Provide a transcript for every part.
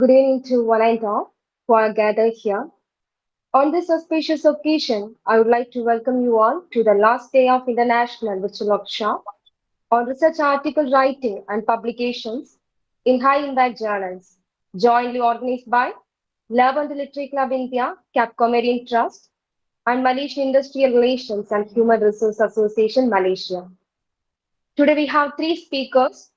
Good evening to one and all who are gathered here. On this auspicious occasion, I would like to welcome you all to the last day of International Virtual Workshop on research article writing and publications in high impact journals, jointly organized by Love and Literary Club India, Cap Comedian Trust, and Malaysian Industrial Relations and Human Resource Association, Malaysia. Today we have three speakers: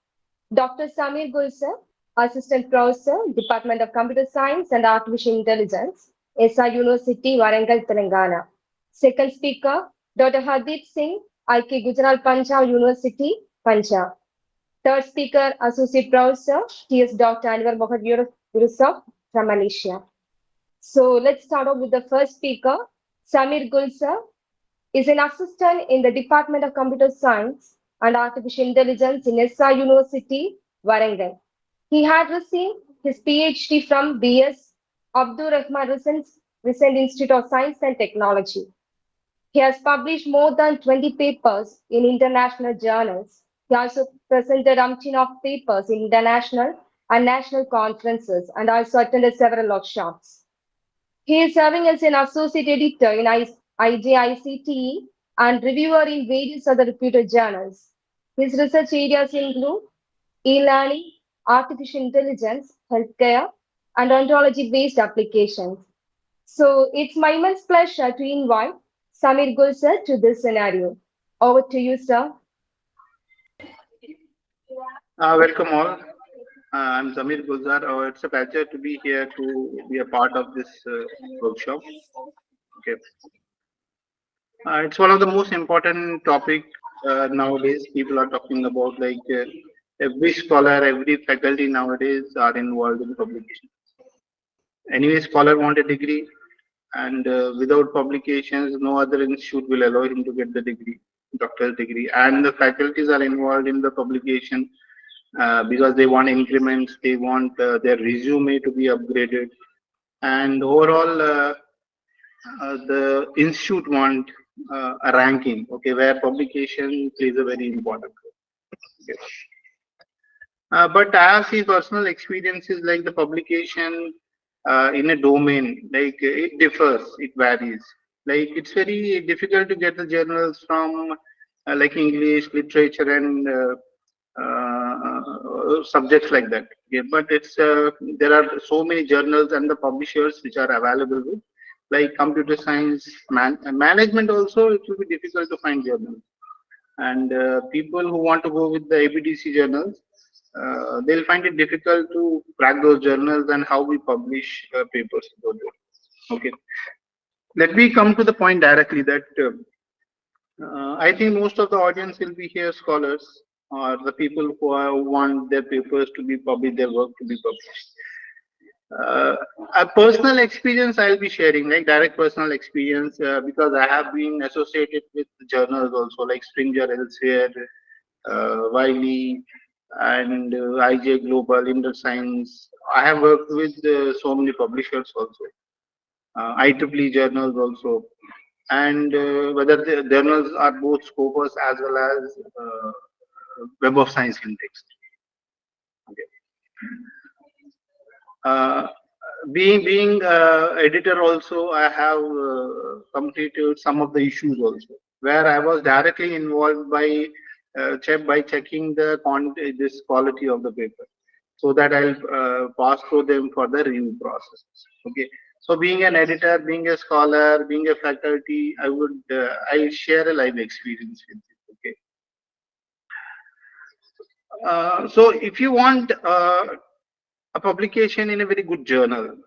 Dr. Samir Gulsar, Assistant Professor, Department of Computer Science and Artificial Intelligence, SR University, Warangal, Telangana. Second speaker, Dr. Hardeep Singh, IK Gujarat Punjab University, Punjab. Third speaker, Associate Professor, TS Dr. Anwar Mohammed Yusuf from Malaysia. So let's start off with the first speaker. Samir Gulsar is an assistant in the Department of Computer Science and Artificial Intelligence in SR University, Warangal. He had received his PhD from B.S. Abdur Rahman Recent Institute of Science and Technology. He has published more than 20 papers in international journals. He also presented umpteen of papers in international and national conferences and also attended several workshops. He is serving as an associate editor in IJICTE and reviewer in various other reputed journals. His research areas include e-learning, artificial intelligence, healthcare, and ontology-based applications. So it's my immense pleasure to invite Samir Gulsar to this scenario. Over to you, sir. Welcome all. I'm Zamir Gulzar. It's a pleasure to be here to be a part of this workshop. Okay. It's one of the most important topic nowadays. People are talking about every scholar, every faculty nowadays are involved in publication. Anyway, scholar want a degree, and without publications, no other institute will allow him to get the degree, doctor's degree. And the faculties are involved in the publication because they want increments, they want their resume to be upgraded, and overall the institute want a ranking, okay, where publication plays a very important role. Okay. But I have seen personal experiences like the publication in a domain, like it differs, it varies. Like it's very difficult to get the journals from like English, literature, and subjects like that. Okay, but it's there are so many journals and the publishers which are available with, like computer science, management. Also, it will be difficult to find journals, and people who want to go with the ABDC journals, they'll find it difficult to crack those journals and how we publish papers about it. Okay, let me come to the point directly that I think most of the audience will be here scholars or the people who want their papers to be published, their work to be published. Uh, a personal experience I'll be sharing, like direct personal experience, because I have been associated with journals also, like Springer, Elsevier, Wiley, and IJ Global, Inter Science. I have worked with so many publishers also, IEEE journals also, and whether the journals are both Scopus as well as Web of Science Index. Okay. Uh, being editor also, I have completed some of the issues also, where I was directly involved by checking the this quality of the paper, so that I'll pass through them for the review process. Okay. So being an editor, being a scholar, being a faculty, I share a live experience with it. Okay. So if you want a publication in a very good journal,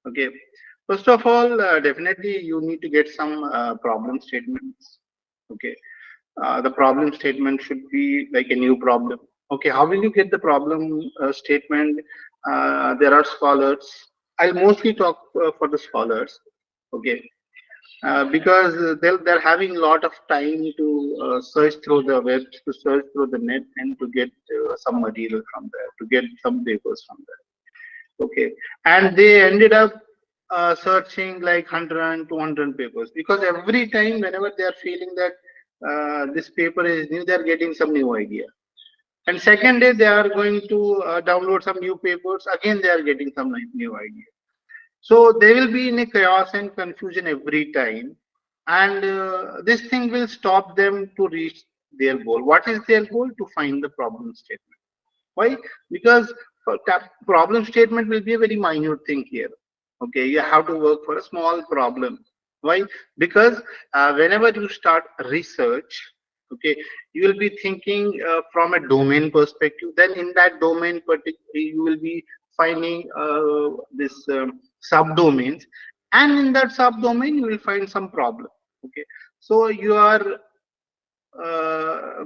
okay, first of all, definitely you need to get some problem statements. Okay, the problem statement should be like a new problem. Okay, how will you get the problem statement? There are scholars. I'll mostly talk for the scholars. Okay, because they're having a lot of time to search through the web, to search through the net, and to get some material from there, to get some papers from there. Okay, and they ended up searching like 100 200 papers, because every time whenever they are feeling that this paper is new, they are getting some new idea. And second day they are going to download some new papers. Again, they are getting some new idea. So they will be in a chaos and confusion every time, and this thing will stop them to reach their goal. What is their goal? To find the problem statement. Why? Because problem statement will be a very minute thing here. Okay, you have to work for a small problem. Why? Because whenever you start research, okay, you will be thinking from a domain perspective. Then in that domain, particularly, you will be finding this subdomains, and in that subdomain, you will find some problem. Okay, so you are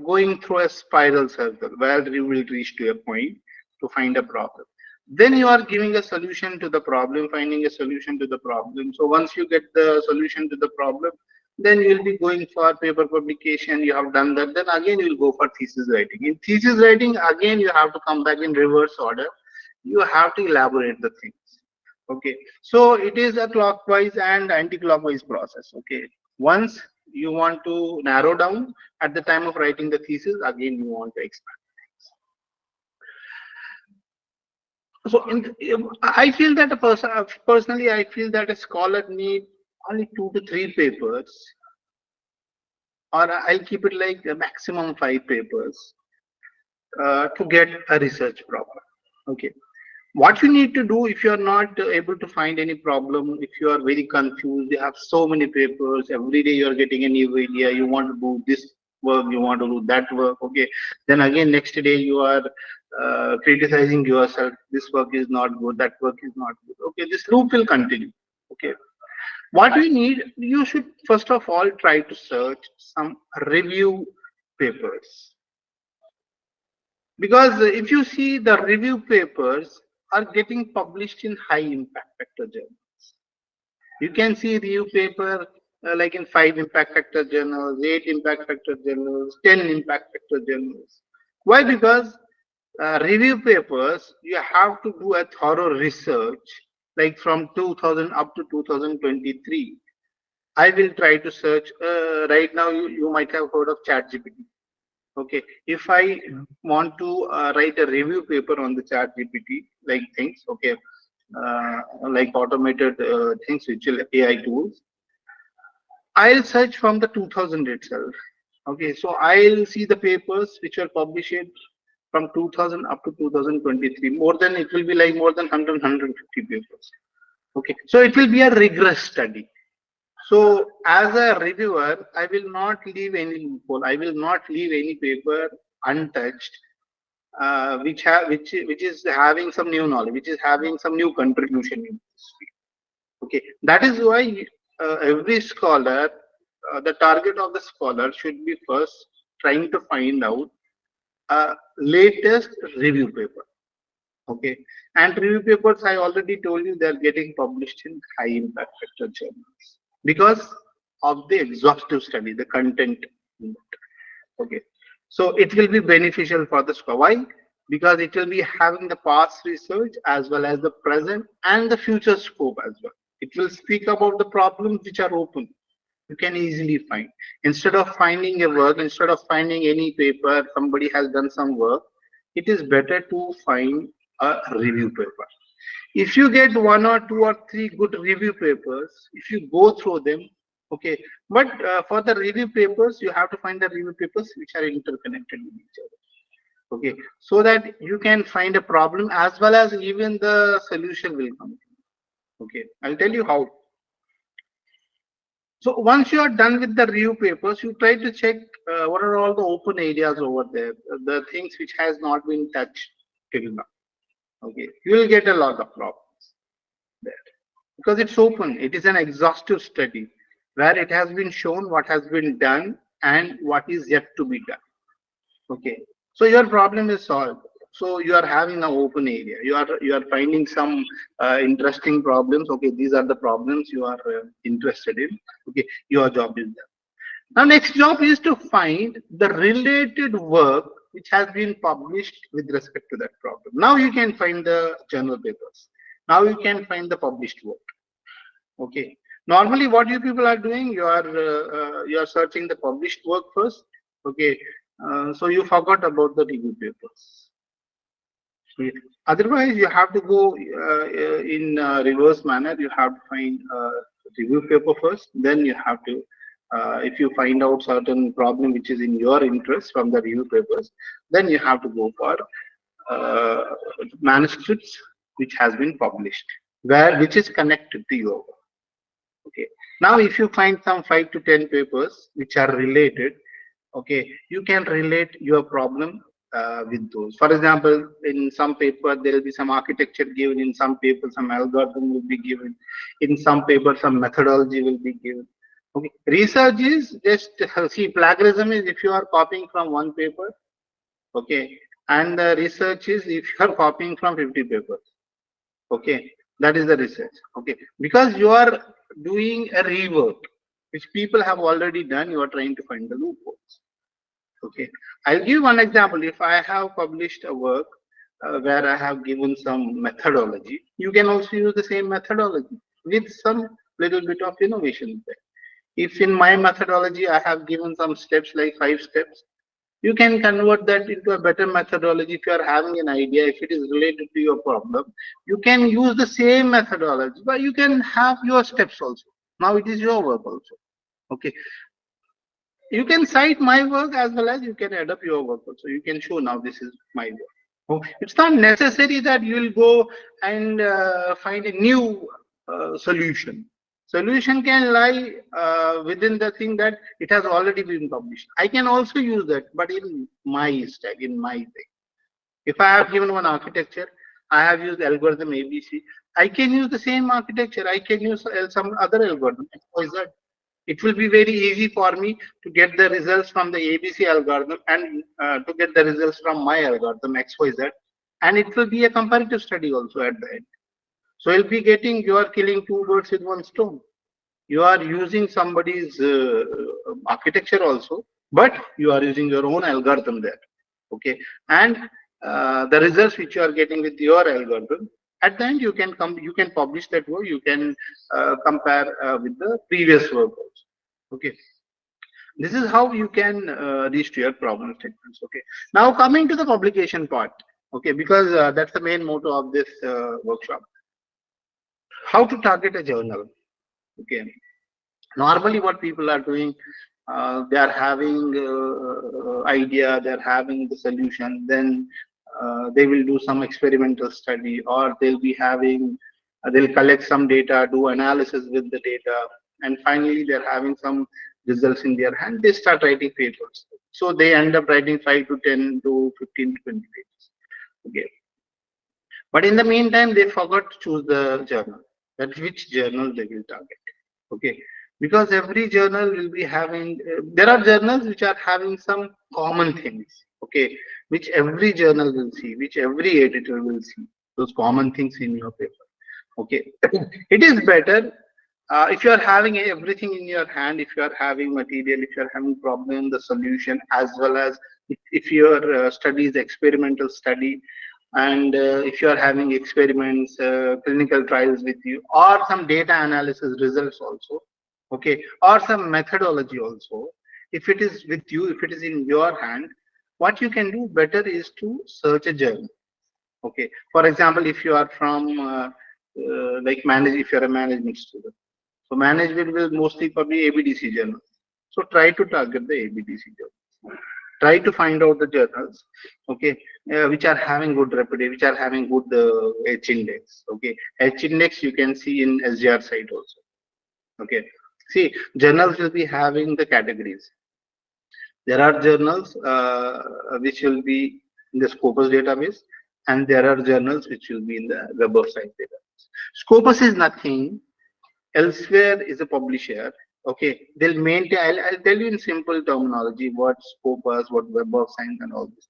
going through a spiral circle where you will reach to a point to find a problem. Then you are giving a solution to the problem, finding a solution to the problem. So once you get the solution to the problem, then you will be going for paper publication. You have done that. Then again you will go for thesis writing. In thesis writing, again you have to come back in reverse order. You have to elaborate the things. Okay, so it is a clockwise and anti-clockwise process. Okay, once you want to narrow down at the time of writing the thesis, again you want to expand. So I feel that a person, personally, I feel that a scholar need only 2 to 3 papers, or I'll keep it like a maximum 5 papers to get a research problem. Okay, what you need to do if you are not able to find any problem, if you are very confused, you have so many papers, every day you are getting a new idea, you want to do this work, you want to do that work. Okay, then again next day you are criticizing yourself, this work is not good, that work is not good. Okay, this loop will continue. Okay, what we need, you should first of all try to search some review papers, because if you see, the review papers are getting published in high impact factor journals. You can see review paper like in 5 impact factor journals, 8 impact factor journals, 10 impact factor journals. Why? Because review papers, you have to do a thorough research, like from 2000 up to 2023. I will try to search. Right now, you might have heard of ChatGPT. Okay, if I want to write a review paper on the chat GPT, like things, okay, like automated things, which will AI tools, I'll search from the 2000 itself. Okay, so I'll see the papers which were published from 2000 up to 2023. More than, it will be like more than 150 papers. Okay, so it will be a rigorous study. So as a reviewer, I will not leave any loophole. I will not leave any paper untouched, which is having some new knowledge, which is having some new contribution in this field. Okay, that is why every scholar, the target of the scholar should be first trying to find out latest review paper. Okay, and review papers, I already told you, they are getting published in high impact factor journals because of the exhaustive study, the content. Okay, so it will be beneficial for the scholar. Why? Because it will be having the past research as well as the present and the future scope as well. It will speak about the problems which are open. You can easily find. Instead of finding a work, instead of finding any paper, somebody has done some work, it is better to find a review paper. If you get 1 or 2 or 3 good review papers, if you go through them, okay, but for the review papers, you have to find the review papers which are interconnected with each other. Okay, so that you can find a problem as well as even the solution will come. Okay, I'll tell you how. So once you are done with the review papers, you try to check what are all the open areas over there, the things which has not been touched till now. Okay, you will get a lot of problems there because it's open. It is an exhaustive study where it has been shown what has been done and what is yet to be done. Okay, so your problem is solved. So you are having an open area. You are finding some interesting problems. Okay, these are the problems you are interested in. Okay, your job is done. Now, next job is to find the related work which has been published with respect to that problem. Now you can find the journal papers. Now you can find the published work. Okay. Normally, what you people are doing, you are searching the published work first. Okay. So you forgot about the review papers. Yeah. Otherwise, you have to go in reverse manner. You have to find review paper first. Then you have to, if you find out certain problem which is in your interest from the review papers, then you have to go for uh, manuscripts which has been published, where which is connected to your work. Okay. Now, if you find some 5 to 10 papers which are related, okay, you can relate your problem with those. For example, in some paper there will be some architecture given, in some paper some algorithm will be given, in some paper some methodology will be given. Okay, research is just see, plagiarism is if you are copying from one paper, okay, and the research is if you are copying from 50 papers. Okay, that is the research. Okay, because you are doing a rework which people have already done, you are trying to find the loopholes. Okay, I'll give one example. If I have published a work where I have given some methodology, you can also use the same methodology with some little bit of innovation there. If in my methodology I have given some steps like 5 steps, you can convert that into a better methodology. If you are having an idea, if it is related to your problem, you can use the same methodology, but you can have your steps also. Now it is your work also. Okay, you can cite my work as well as you can add up your work also. You can show now this is my work. Oh, it's not necessary that you will go and find a new solution. Solution can lie within the thing that it has already been published. I can also use that, but in my style, in my way. If I have given one architecture, I have used algorithm ABC. I can use the same architecture. I can use some other algorithm. XYZ. It will be very easy for me to get the results from the ABC algorithm and to get the results from my algorithm XYZ. And it will be a comparative study also at the end. So you'll be getting, you are killing two birds with one stone. You are using somebody's architecture also, but you are using your own algorithm there. Okay, and the results which you are getting with your algorithm, at the end you can come, you can publish that work, you can compare with the previous work also. Okay, this is how you can reach to your problem statements. Okay, now coming to the publication part. Okay, because that's the main motto of this workshop. How to target a journal. Okay, normally what people are doing, they are having idea, they are having the solution, then they will do some experimental study, or they'll be having they'll collect some data, do analysis with the data, and finally they're having some results in their hand, they start writing papers. So they end up writing 5 to 10 to 15 to 20 pages. Okay, but in the meantime they forgot to choose the journal, that which journal they will target. Okay, because every journal will be having there are journals which are having some common things. Okay, which every journal will see, which every editor will see, those common things in your paper. Okay, it is better if you are having everything in your hand, if you are having material, if you are having problem, the solution, as well as if your study is experimental study, and if you are having experiments, clinical trials with you, or some data analysis results also, okay, or some methodology also, if it is with you, if it is in your hand, what you can do better is to search a journal. Okay, for example, if you are from like manage, if you are a management student, so management will mostly probably ABDC journal. So try to target the ABDC journals. Try to find out the journals, okay, which are having good reputation, which are having good H index. Okay, H index you can see in SGR site also. Okay, see, journals will be having the categories. There are journals which will be in the Scopus database, and there are journals which will be in the Web of Science database. Scopus is nothing. Elsewhere is a publisher. Okay, they'll maintain. I'll tell you in simple terminology what Scopus, what Web of Science, and all this.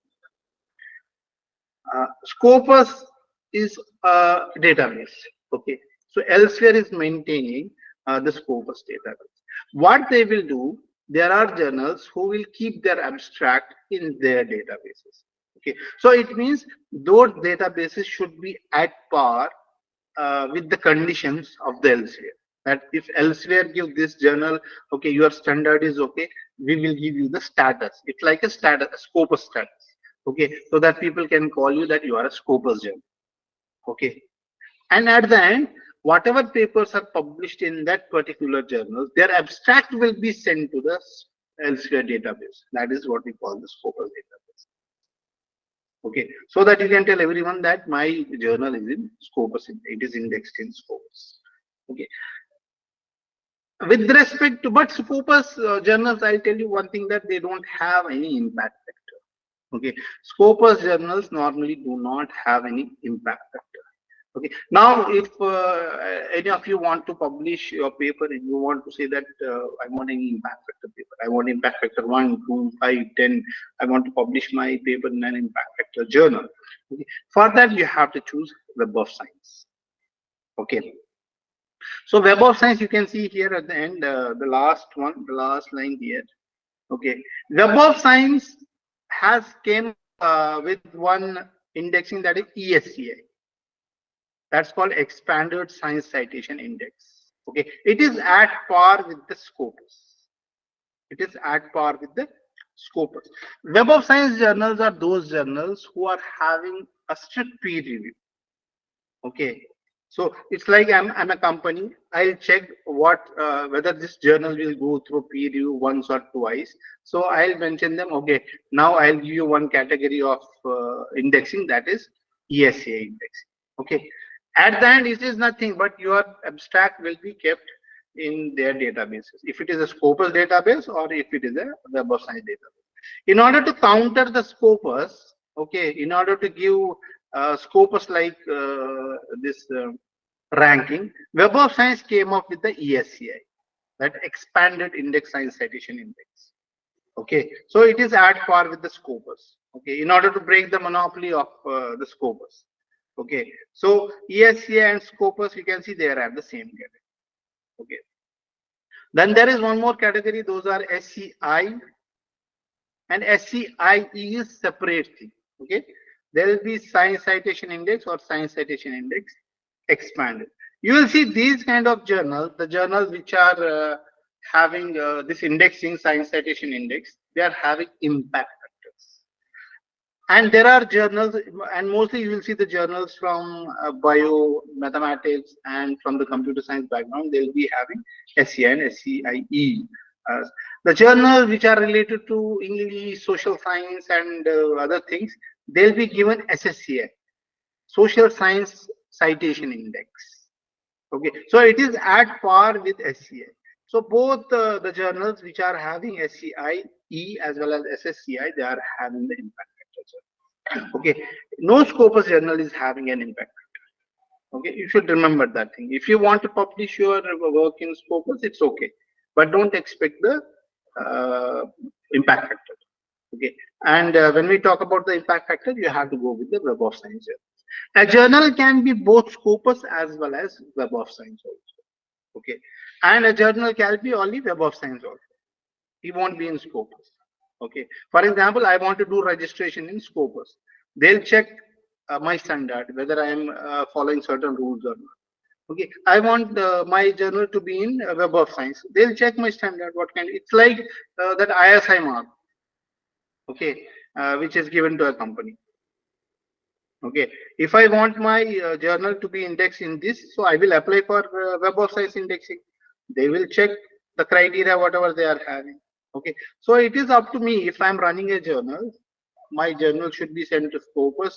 Scopus is a database. Okay, so Elsewhere is maintaining the Scopus database. What they will do, there are journals who will keep their abstract in their databases. Okay, so it means those databases should be at par with the conditions of the Elsewhere. That if Elsewhere give this journal, okay, your standard is okay, we will give you the status. It's like a status, a Scopus status. Okay, so that people can call you that you are a Scopus journal. Okay, and at the end, whatever papers are published in that particular journal, their abstract will be sent to the Elsevier database. That is what we call the Scopus database. Okay, so that you can tell everyone that my journal is in Scopus, it is indexed in Scopus. Okay, with respect to, but Scopus journals, I'll tell you one thing, that they don't have any impact factor. Okay, Scopus journals normally do not have any impact factor. Okay, now if any of you want to publish your paper and you want to say that I want any impact factor paper, I want impact factor 1, 2, 5, 10, I want to publish my paper in an impact factor journal. Okay, for that you have to choose Web of Science. Okay, so Web of Science, you can see here at the end, the last one, the last line here. Okay, Web of Science has came with one indexing, that is ESCI. That's called Expanded Science Citation Index. Okay, it is at par with the Scopus. It is at par with the Scopus. Web of Science journals are those journals who are having a strict peer review. Okay, so it's like I'm a company. I'll check what whether this journal will go through peer review once or twice. So I'll mention them. Okay, now I'll give you one category of indexing, that is ESCI indexing. Okay, at the end, it is nothing but your abstract will be kept in their databases. If it is a Scopus database or if it is a Web of Science database. In order to counter the Scopus, okay, in order to give Scopus like this ranking, Web of Science came up with the ESCI, that Expanded Index Science Citation Index. Okay, so it is at par with the Scopus. Okay, in order to break the monopoly of the Scopus. Okay, so ESCI and Scopus, you can see they are at the same category. Okay, then there is one more category, those are SCI, and SCIE is separate thing. Okay, there will be Science Citation Index or Science Citation Index Expanded. You will see these kind of journals, the journals which are having this indexing, Science Citation Index, they are having impact factors. And there are journals, and mostly you will see the journals from bio, mathematics, and from the computer science background, they will be having SCI and SCIE. The journals which are related to English, social science, and other things, they'll be given SSCI, Social Science Citation Index. Okay, so it is at par with SCI. So both the journals which are having SCI, E as well as SSCI, they are having the impact factor. Okay, no Scopus journal is having an impact factor. Okay, you should remember that thing. If you want to publish your work in Scopus, it's okay, but don't expect the impact factor. Okay, and when we talk about the impact factor, you have to go with the Web of Science journal. A journal can be both Scopus as well as Web of Science also. Okay, and a journal can be only Web of Science also. It won't be in Scopus. Okay, for example, I want to do registration in Scopus. They'll check my standard, whether I am following certain rules or not. Okay, I want my journal to be in Web of Science. They'll check my standard. What kind? It's like that ISI mark. Okay, which is given to a company. Okay, if I want my journal to be indexed in this, so I will apply for Web of Science indexing. They will check the criteria, whatever they are having. Okay, so it is up to me. If I'm running a journal, my journal should be sent to Scopus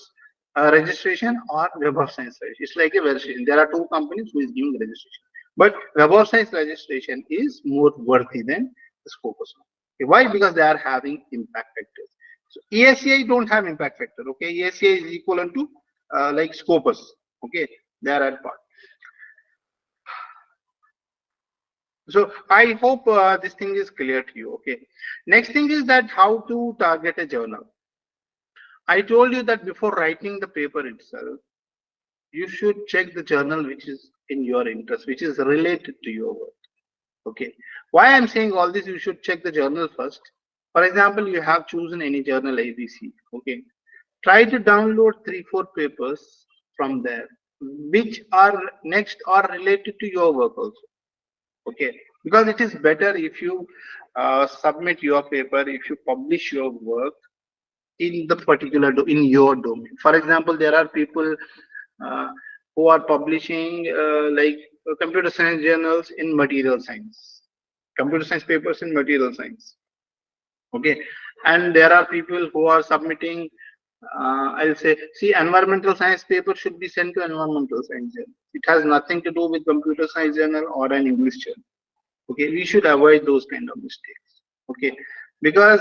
registration or Web of Science registration. It's like a registration. There are two companies who is giving registration, but Web of Science registration is more worthy than the Scopus. Okay, why? Because they are having impact factors. So ESCI don't have impact factor. Okay, ESCI is equivalent to like Scopus. Okay, they are at par. So I hope this thing is clear to you. Okay, next thing is that how to target a journal. I told you that before writing the paper itself, you should check the journal which is in your interest, which is related to your work. Okay, why I'm saying all this, you should check the journal first. For example, you have chosen any journal ABC. Okay, try to download 3-4 papers from there which are next or related to your work also. Okay, because it is better if you submit your paper, if you publish your work in the particular in your domain. For example, there are people uh, who are publishing computer science journals in material science, computer science papers in material science. Okay, and there are people who are submitting. I'll say, see, environmental science paper should be sent to environmental science journal. It has nothing to do with computer science journal or an English journal. Okay, we should avoid those kind of mistakes. Okay, because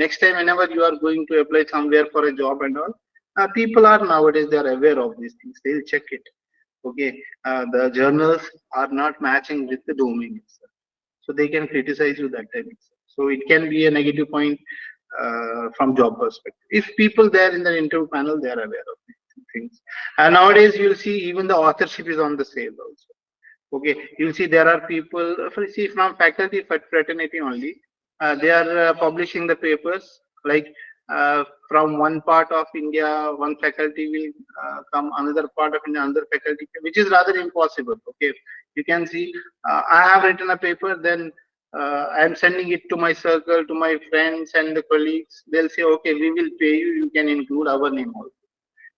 next time whenever you are going to apply somewhere for a job and all, people are nowadays, they are aware of these things, they'll check it. Okay, the journals are not matching with the domain itself, so they can criticize you that time itself. So it can be a negative point from job perspective. If people there in the interview panel, they are aware of these things. And nowadays you'll see even the authorship is on the sale also. Okay, you'll see there are people, see, from faculty fraternity only, they are publishing the papers, like from one part of India, one faculty will come, another part of India, another faculty, which is rather impossible. Okay, you can see, I have written a paper, then I'm sending it to my circle, to my friends and the colleagues. They'll say, okay, we will pay you, you can include our name also.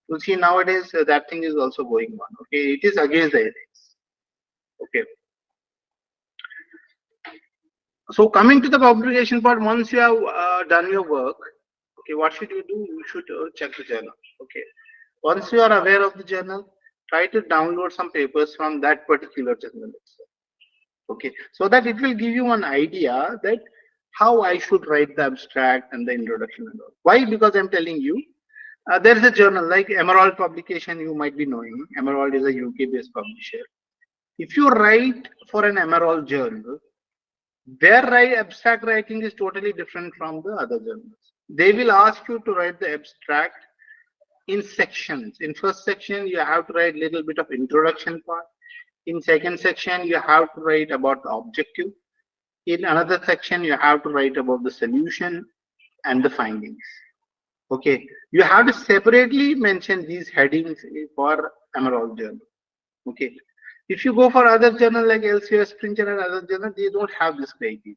You see, nowadays that thing is also going on. Okay, it is against the ethics. Okay. So coming to the publication part, once you have done your work, okay, what should you do? You should check the journal. Okay. Once you are aware of the journal, try to download some papers from that particular journal itself. Okay. So that it will give you an idea that how I should write the abstract and the introduction and all. Why? Because I'm telling you, there is a journal like Emerald Publication, you might be knowing. Emerald is a UK-based publisher. If you write for an Emerald journal, their abstract writing is totally different from the other journals. They will ask you to write the abstract in sections. In first section, you have to write a little bit of introduction part. In second section, you have to write about the objective. In another section, you have to write about the solution and the findings. Okay, you have to separately mention these headings for Emerald journal. Okay, if you go for other journal like Elsevier, Springer and other journal, they don't have this criteria.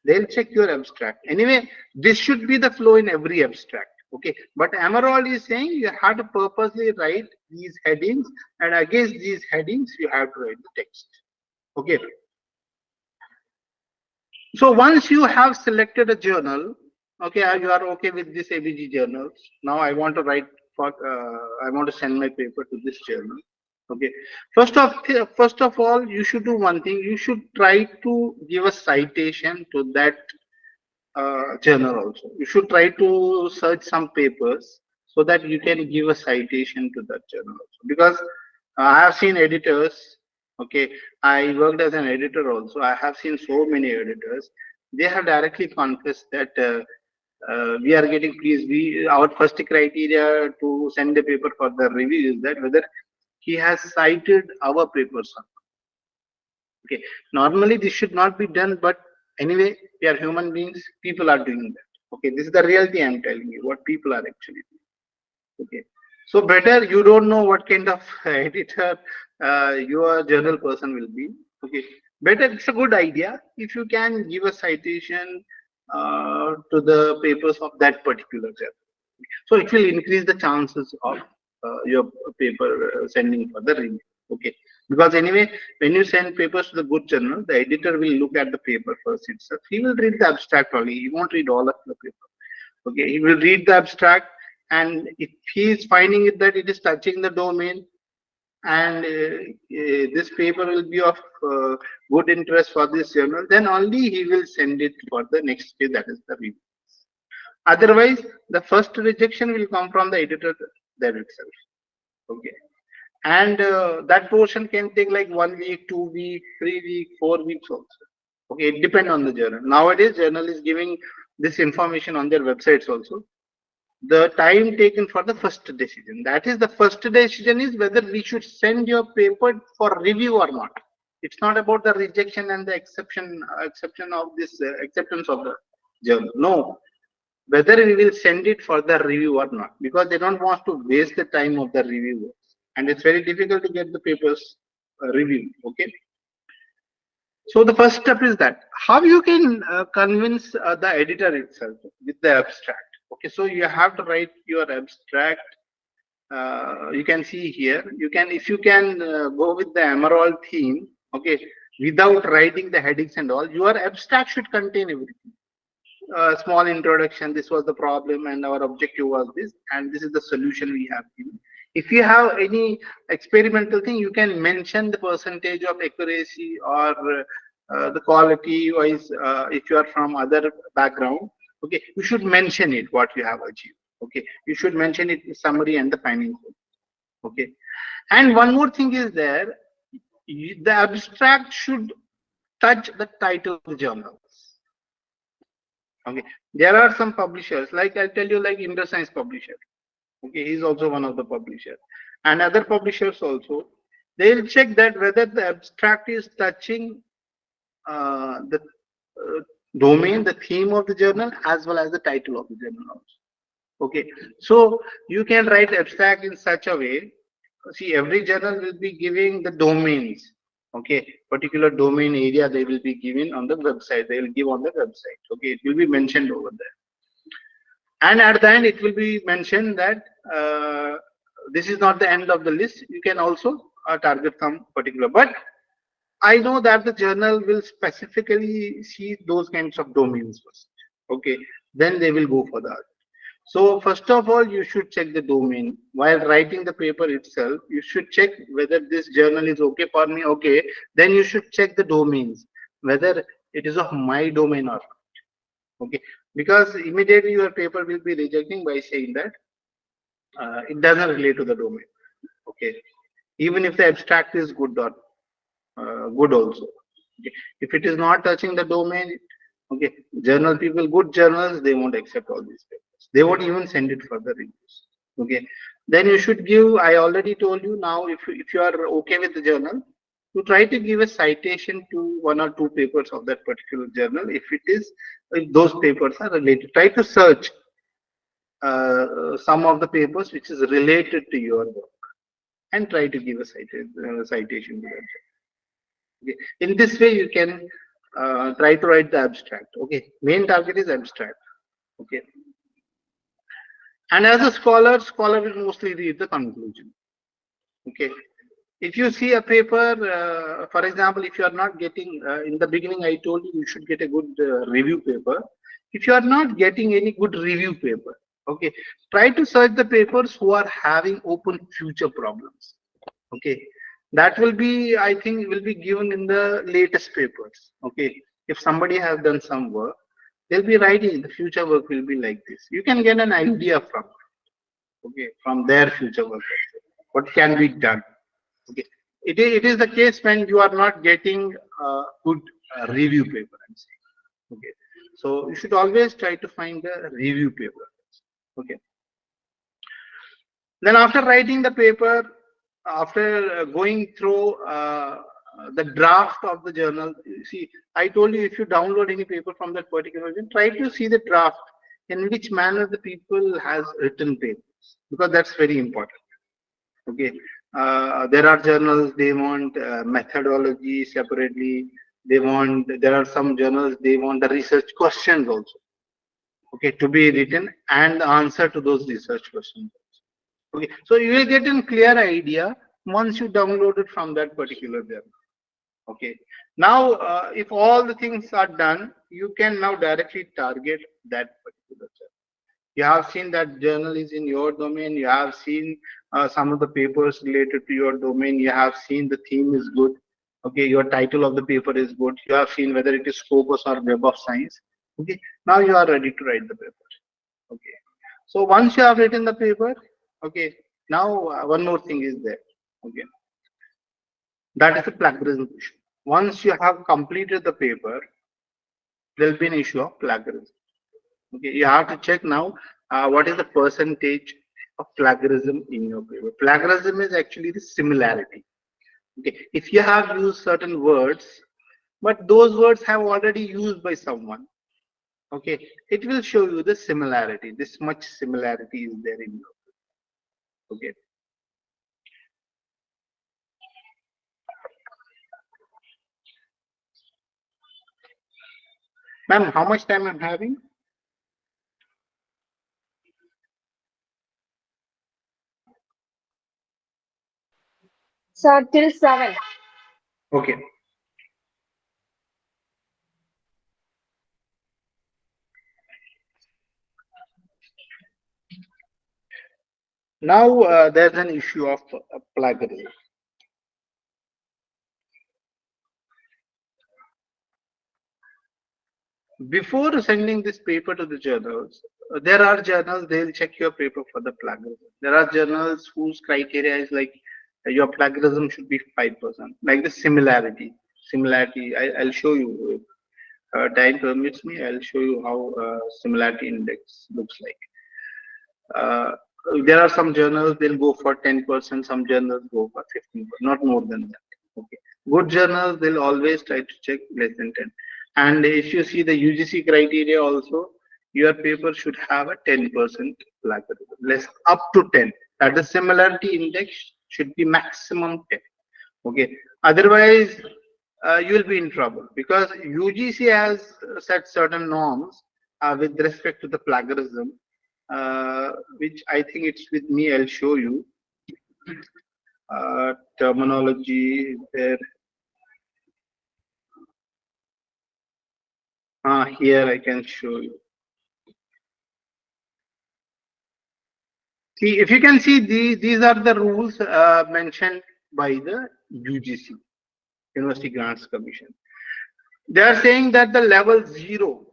They'll check your abstract. Anyway, this should be the flow in every abstract. Okay, but Emerald is saying you have to purposely write these headings, and against these headings, you have to write the text. Okay. So once you have selected a journal, okay, you are okay with this ABG journals. Now I want to write for, I want to send my paper to this journal. Okay, first of all, you should do one thing. You should try to give a citation to that journal also. You should try to search some papers so that you can give a citation to that journal also. Because I have seen editors. Okay, I worked as an editor also. I have seen so many editors. They have directly confessed that we are getting, please, our first criteria to send a paper for the review is that whether he has cited our papers. Okay, normally this should not be done, but anyway, we are human beings, people are doing that. Okay, this is the reality I'm telling you, what people are actually doing. Okay, so better, you don't know what kind of editor your journal person will be. Okay, better, it's a good idea if you can give a citation to the papers of that particular journal. So it will increase the chances of your paper sending for the review. Okay, because anyway, when you send papers to the good journal, the editor will look at the paper first itself. He will read the abstract only. He won't read all of the paper. Okay, he will read the abstract, and if he is finding it that it is touching the domain, and this paper will be of good interest for this journal, then only he will send it for the next stage, that is the review. Otherwise, the first rejection will come from the editor there itself. Okay, and that portion can take like 1 week, 2 weeks, 3 weeks, 4 weeks also. Okay, it depends on the journal. Nowadays, journal is giving this information on their websites also. The time taken for the first decision. That is, the first decision is whether we should send your paper for review or not. It's not about the rejection and the exception of this acceptance of the journal. No, whether we will send it for the review or not, because they don't want to waste the time of the reviewers, and it's very difficult to get the papers reviewed. Okay, So the first step is that how you can convince the editor itself with the abstract. Okay, so you have to write your abstract. You can see here. You can, if you can go with the emerald theme. Okay, without writing the headings and all, your abstract should contain everything. Small introduction. This was the problem, and our objective was this, and this is the solution we have given. If you have any experimental thing, you can mention the percentage of accuracy or the quality wise. If you are from other background, okay, you should mention it what you have achieved. Okay, you should mention it in summary and the findings. Okay, and one more thing is there. The abstract should touch the title of the journals. Okay, there are some publishers, like I'll tell you, like Indus Science publisher. Okay, he's also one of the publishers, and other publishers also. They'll check that whether the abstract is touching the domain, the theme of the journal, as well as the title of the journal also. Okay, so you can write abstract in such a way. See, every journal will be giving the domains. Okay, particular domain area they will be given on the website. They will give on the website. Okay, it will be mentioned over there, and at the end it will be mentioned that this is not the end of the list. You can also target some particular, but I know that the journal will specifically see those kinds of domains first. Okay, then they will go for that. So first of all, you should check the domain while writing the paper itself. You should check whether this journal is okay for me. Okay, then you should check the domains whether it is of my domain or not. Okay, because immediately your paper will be rejecting by saying that it doesn't relate to the domain. Okay, even if the abstract is good or good also. Okay. If it is not touching the domain, okay, journal people, good journals, they won't accept all these papers. They won't even send it for the reviews. Okay, then you should give. I already told you now. If you are okay with the journal, you try to give a citation to one or two papers of that particular journal. If those papers are related, try to search some of the papers which is related to your work and try to give a citation to that. Okay. In this way, you can try to write the abstract. Okay, main target is abstract. Okay, and as a scholar will mostly read the conclusion. Okay, if you see a paper, for example, if you are not getting in the beginning, I told you you should get a good review paper. If you are not getting any good review paper, okay, try to search the papers who are having open future problems. Okay, that will be, I think, will be given in the latest papers. Okay, if somebody has done some work, they'll be writing the future work will be like this. You can get an idea from, okay, from their future work also, what can be done. Okay, it is the case when you are not getting good review paper, I'm saying. Okay, so you should always try to find the review paper. Okay, then after writing the paper, after going through the draft of the journal, you see, I told you if you download any paper from that particular version, try to see the draft in which manner the people has written papers, because that's very important. Okay, there are journals they want methodology separately. There are some journals they want the research questions also. Okay, to be written and the answer to those research questions. Okay, so you will get a clear idea once you download it from that particular journal. Okay, now if all the things are done, you can now directly target that particular journal. You have seen that journal is in your domain. You have seen some of the papers related to your domain. You have seen the theme is good. Okay, your title of the paper is good. You have seen whether it is Scopus or Web of Science. Okay, now you are ready to write the paper. Okay, so once you have written the paper, okay, now one more thing is there. Okay, that is the plagiarism issue. Once you have completed the paper, there will be an issue of plagiarism. Okay, you have to check now what is the percentage of plagiarism in your paper. Plagiarism is actually the similarity. Okay, if you have used certain words, but those words have already used by someone, okay, it will show you the similarity. This much similarity is there in your paper. Okay. Ma'am, how much time I'm having? Sir, till 7. Okay. Now there's an issue of plagiarism. Before sending this paper to the journals, there are journals, they'll check your paper for the plagiarism. There are journals whose criteria is like your plagiarism should be 5%, like the similarity. Similarity, I'll show you. Time permits me, I'll show you how similarity index looks like. Uh, there are some journals they'll go for 10%, some journals go for 15%, not more than that. Okay. Good journals they'll always try to check less than 10. And if you see the UGC criteria also, your paper should have a 10% plagiarism, less up to 10. That the similarity index should be maximum 10. Okay. Otherwise, you will be in trouble because UGC has set certain norms with respect to the plagiarism, which I think it's with me. I'll show you terminology there. Here I can show you. See, if you can see, these are the rules mentioned by the UGC, University Grants Commission. They are saying that the level 0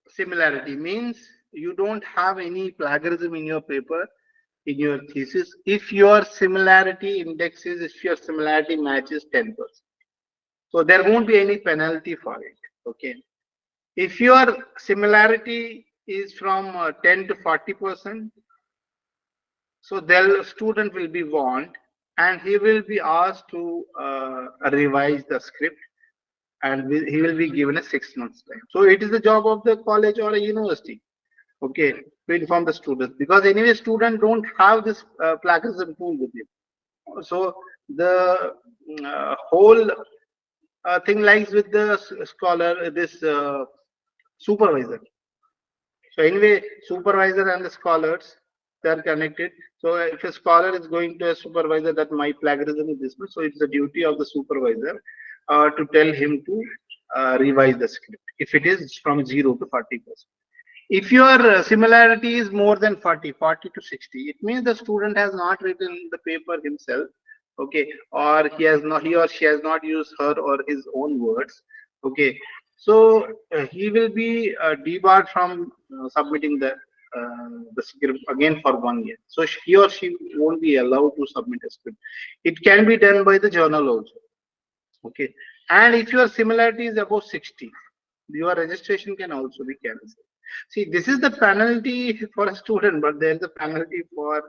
similarity means you don't have any plagiarism in your paper, in your thesis, if your similarity indexes, if your similarity matches 10%. So there won't be any penalty for it. Okay. If your similarity is from 10 to 40%, so the student will be warned and he will be asked to revise the script, and he will be given a 6 months time. So it is the job of the college or a university, okay, to inform the students, because anyway student don't have this plagiarism tool with him. So the whole thing lies with the scholar, this supervisor. So anyway, supervisor and the scholars, they are connected. So if a scholar is going to a supervisor that my plagiarism is this much, so it's the duty of the supervisor to tell him to revise the script if it is from 0 to 40%. If your similarity is more than 40 to 60, it means the student has not written the paper himself, okay, or he or she has not used her or his own words, okay. So he will be debarred from submitting the script again for 1 year. So he or she won't be allowed to submit a script. It can be done by the journal also, okay. And if your similarity is above 60, your registration can also be cancelled. See, this is the penalty for a student, but there is a penalty for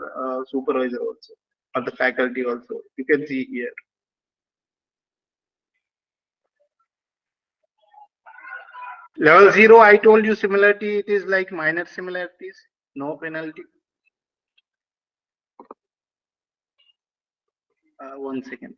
supervisor also, or the faculty also. You can see here. Level 0, I told you similarity, it is like minor similarities, no penalty. 1 second.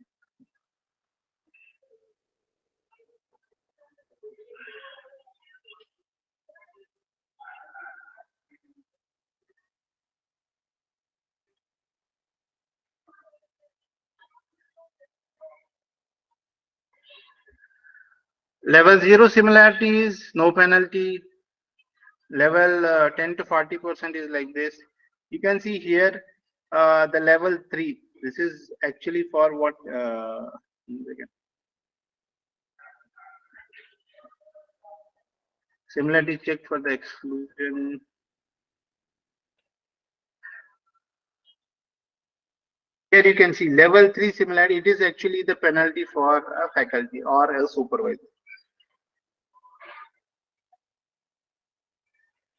Level 0 similarity is no penalty. Level 10 to 40% is like this. You can see here the level 3. This is actually for what? Similarity check for the exclusion. Here you can see level 3 similarity. It is actually the penalty for a faculty or a supervisor.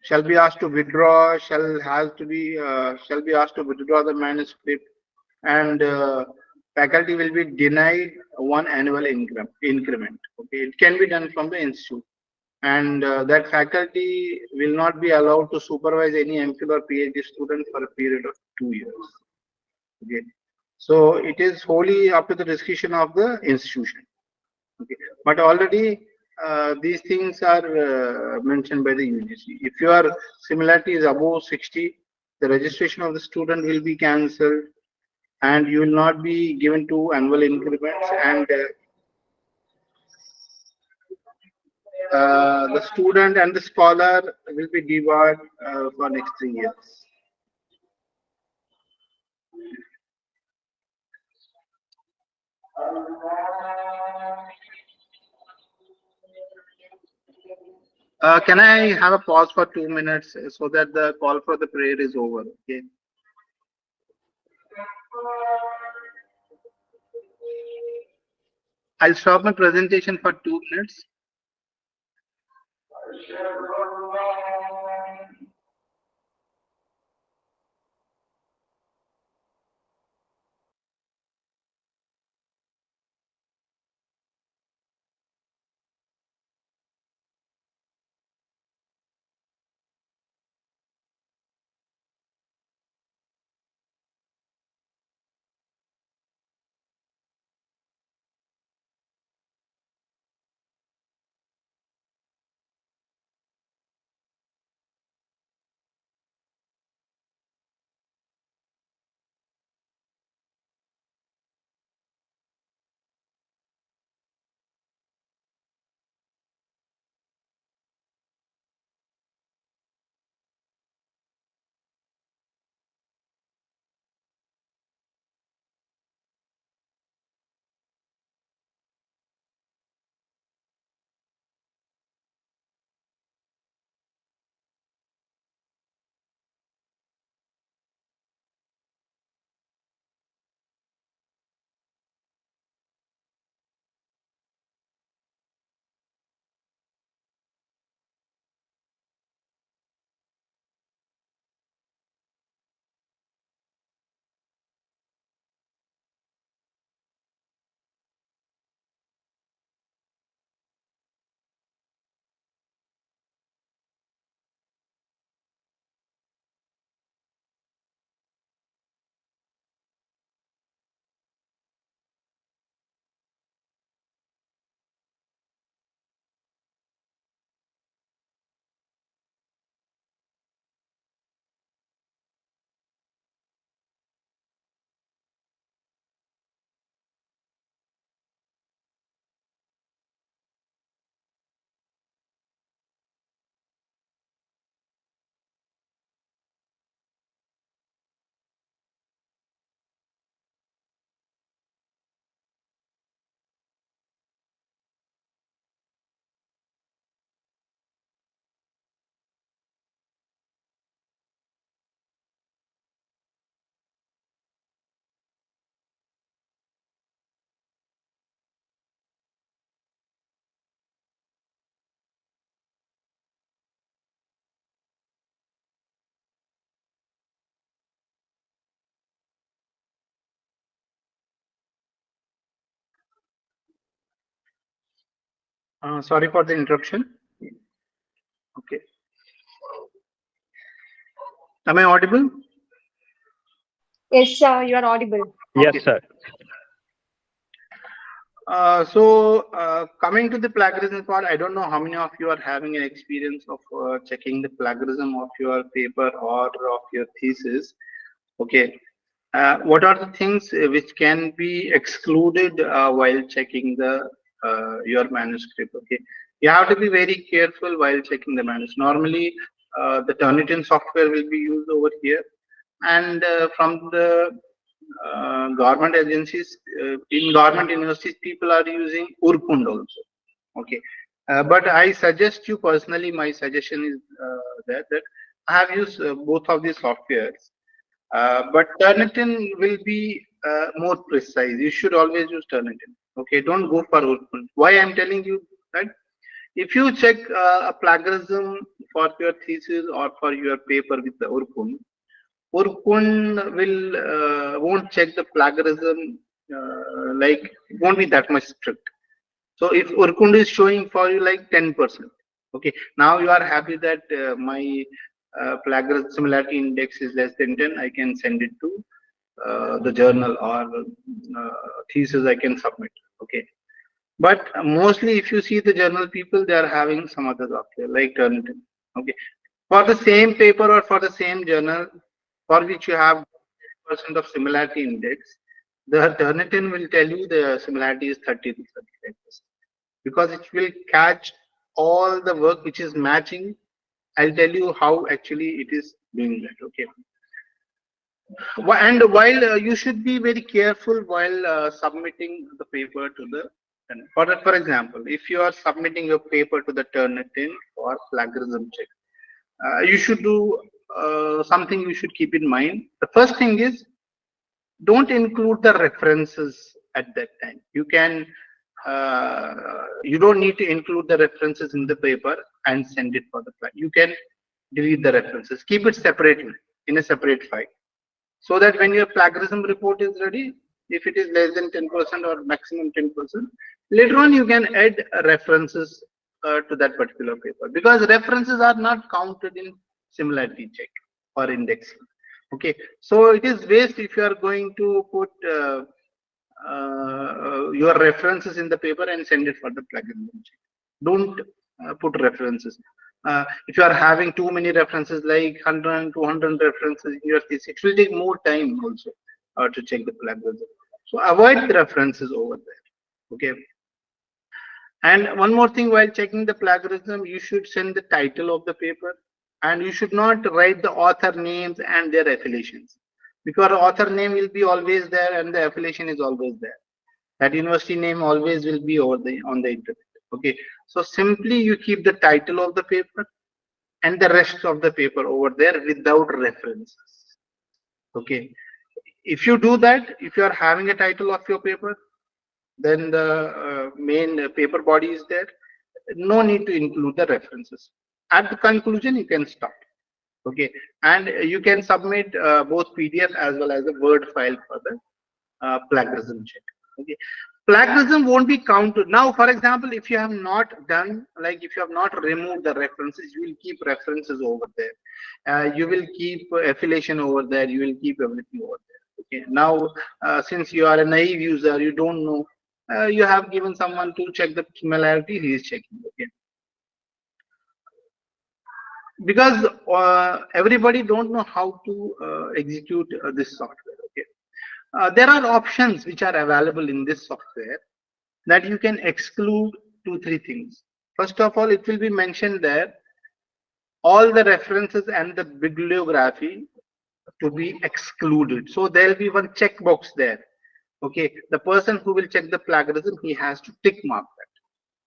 Shall be asked to withdraw. Shall be asked to withdraw the manuscript, and faculty will be denied one annual increment. Okay, it can be done from the institute, and that faculty will not be allowed to supervise any MPhil or PhD student for a period of 2 years. Okay, so it is wholly up to the discretion of the institution. Okay, but already these things are mentioned by the UGC. If your similarity is above 60, the registration of the student will be cancelled and you will not be given to annual increments, and the student and the scholar will be debarred for next 3 years. Can I have a pause for 2 minutes so that the call for the prayer is over? Okay. I'll stop my presentation for 2 minutes. Sorry for the interruption. Okay. Am I audible? Yes, sir, you are audible. Yes, Okay. sir. Coming to the plagiarism part, I don't know how many of you are having an experience of checking the plagiarism of your paper or of your thesis. Okay. What are the things which can be excluded while checking the your manuscript? Okay, you have to be very careful while checking the manuscript. Normally, the Turnitin software will be used over here, and from the government agencies, in government universities, people are using Urkund also. Okay, but I suggest you personally. My suggestion is that I have used both of these softwares, but Turnitin will be more precise. You should always use Turnitin. Okay, don't go for Urkund. Why I'm telling you that? If you check a plagiarism for your thesis or for your paper with the Urkund, Urkund will won't check the plagiarism, like won't be that much strict. So if Urkund is showing for you like 10%, okay, now you are happy that my plagiarism similarity index is less than 10, I can send it to the journal or thesis I can submit. Okay, But mostly, if you see the journal people, they are having some other software like Turnitin. Okay, for the same paper or for the same journal, for which you have percent of similarity index, the Turnitin will tell you the similarity is 30 to 35%, because it will catch all the work which is matching. I'll tell you how actually it is doing that. Okay, and while you should be very careful while submitting the paper to the, for example, if you are submitting your paper to the Turnitin for plagiarism check, you should do something you should keep in mind. The first thing is, don't include the references at that time. You don't need to include the references in the paper and send it for the file. You can delete the references, keep it separately in a separate file, so that when your plagiarism report is ready, if it is less than 10% or maximum 10%, later on you can add references to that particular paper, because references are not counted in similarity check or indexing. Okay, so it is waste if you are going to put your references in the paper and send it for the plagiarism check. Don't put references. If you are having too many references, like 100 200 references in your thesis, it will take more time also to check the plagiarism. So avoid the references over there. Okay. And one more thing, while checking the plagiarism, you should send the title of the paper, and you should not write the author names and their affiliations, because author name will be always there and the affiliation is always there. That university name always will be over the on the internet. Okay, so simply you keep the title of the paper and the rest of the paper over there without references. Okay, if you do that, if you are having a title of your paper, then the main paper body is there. No need to include the references. At the conclusion, you can stop. Okay, and you can submit both PDF as well as a Word file for the plagiarism check. Okay, plagiarism won't be counted. Now, for example, if you have not done, like if you have not removed the references, you will keep references over there. You will keep affiliation over there. You will keep everything over there. Okay, now since you are a naive user, you don't know. You have given someone to check the similarity. He is checking. Okay, because everybody don't know how to execute this software. Okay, there are options which are available in this software that you can exclude two, three things. First of all, it will be mentioned there all the references and the bibliography to be excluded. So there will be one checkbox there. Okay, the person who will check the plagiarism, he has to tick mark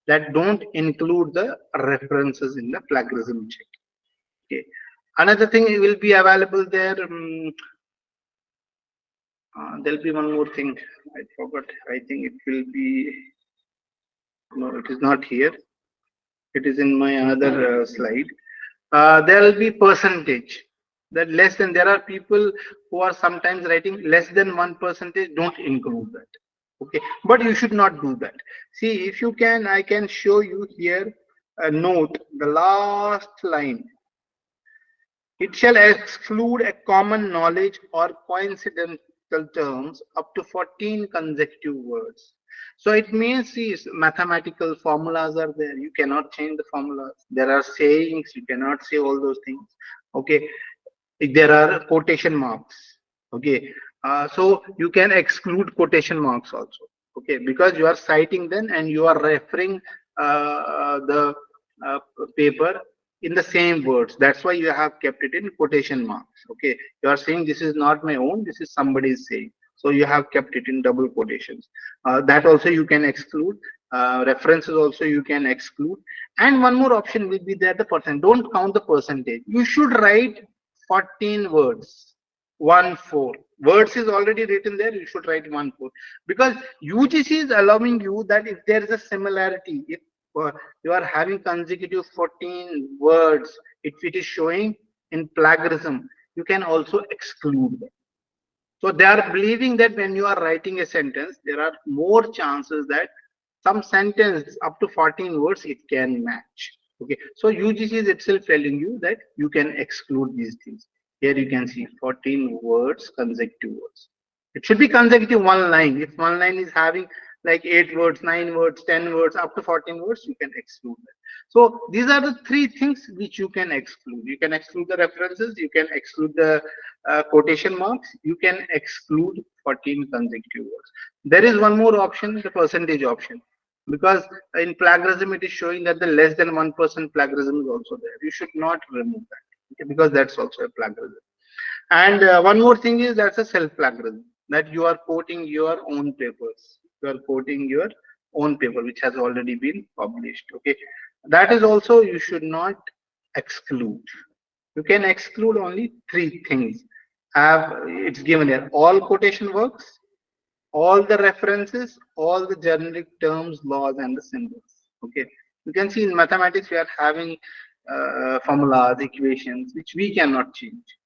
that don't include the references in the plagiarism check. Okay, another thing will be available there. There'll be one more thing I forgot. I think it will be, no, it is not here. It is in my another slide. There will be percentage, that less than, there are people who are sometimes writing less than 1%. Don't include that. Okay, but you should not do that. See, if you can, I can show you here a note, the last line. It shall exclude a common knowledge or coincidental terms up to 14 consecutive words. So it means these mathematical formulas are there. You cannot change the formulas. There are sayings. You cannot say all those things. Okay. There are quotation marks. Okay. So you can exclude quotation marks also. Okay. Because you are citing them and you are referring the paper in the same words. That's why you have kept it in quotation marks. Okay, you are saying this is not my own, this is somebody's saying, so you have kept it in double quotations. That also you can exclude. References also you can exclude. And one more option will be there, the percent. Don't count the percentage. You should write 14 words. 1-4 words is already written there. You should write 1-4, because UGC is allowing you that if there is a similarity, if you are having consecutive 14 words, if it is showing in plagiarism, you can also exclude them. So they are believing that when you are writing a sentence, there are more chances that some sentence up to 14 words it can match. Okay, so UGC is itself telling you that you can exclude these things. Here you can see 14 words, consecutive words. It should be consecutive one line. If one line is having like 8 words, 9 words, 10 words, up to 14 words, you can exclude that. So these are the three things which you can exclude. You can exclude the references, you can exclude the quotation marks, you can exclude 14 consecutive words. There is one more option, the percentage option, because in plagiarism it is showing that the less than 1% plagiarism is also there. You should not remove that, okay, because that's also a plagiarism. And one more thing is that's a self plagiarism, that you are quoting your own papers. You are quoting your own paper which has already been published. Okay, that is also you should not exclude. You can exclude only three things. Have it's given here: all quotation works, all the references, all the generic terms, laws, and the symbols. Okay, you can see in mathematics we are having formulas, equations, which we cannot change.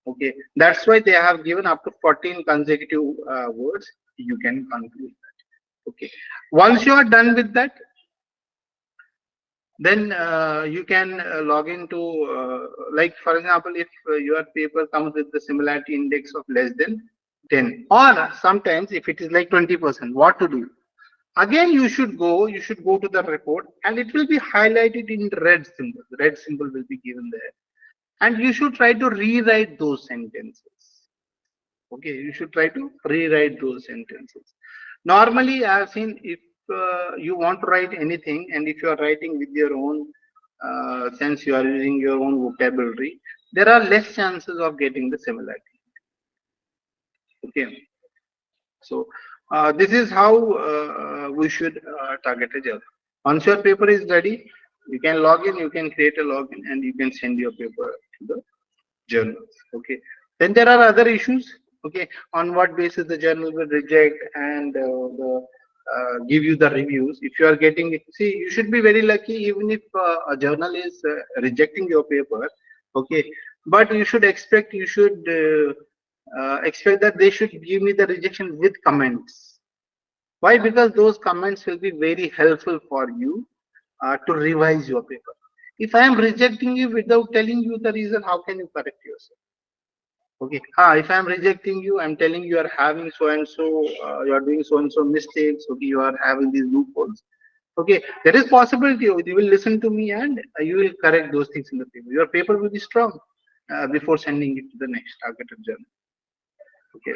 Okay, that's why they have given up to 14 consecutive words. You can conclude that. Okay, once you are done with that, then you can log into like for example, if your paper comes with the similarity index of less than 10, or sometimes if it is like 20%, what to do? Again, you should go to the report, and it will be highlighted in red symbol. The red symbol will be given there, and you should try to rewrite those sentences. Okay, you should try to rewrite those sentences. Normally I have seen, if you want to write anything, and if you are writing with your own sense, you are using your own vocabulary, there are less chances of getting the similarity. Okay, so this is how we should target a journal. Once your paper is ready, you can log in, you can create a login, and you can send your paper to the journals. Okay, then there are other issues. Okay, on what basis the journal will reject and give you the reviews. If you are getting it, see, you should be very lucky even if a journal is rejecting your paper. Okay, but you should expect that they should give me the rejection with comments. Why? Because those comments will be very helpful for you to revise your paper. If I am rejecting you without telling you the reason, how can you correct yourself? Okay. If I'm rejecting you, I'm telling you are having so and so, you are doing so and so mistakes. Okay, you are having these loopholes. Okay, there is possibility you will listen to me, and you will correct those things in the paper. Your paper will be strong before sending it to the next targeted journal. Okay.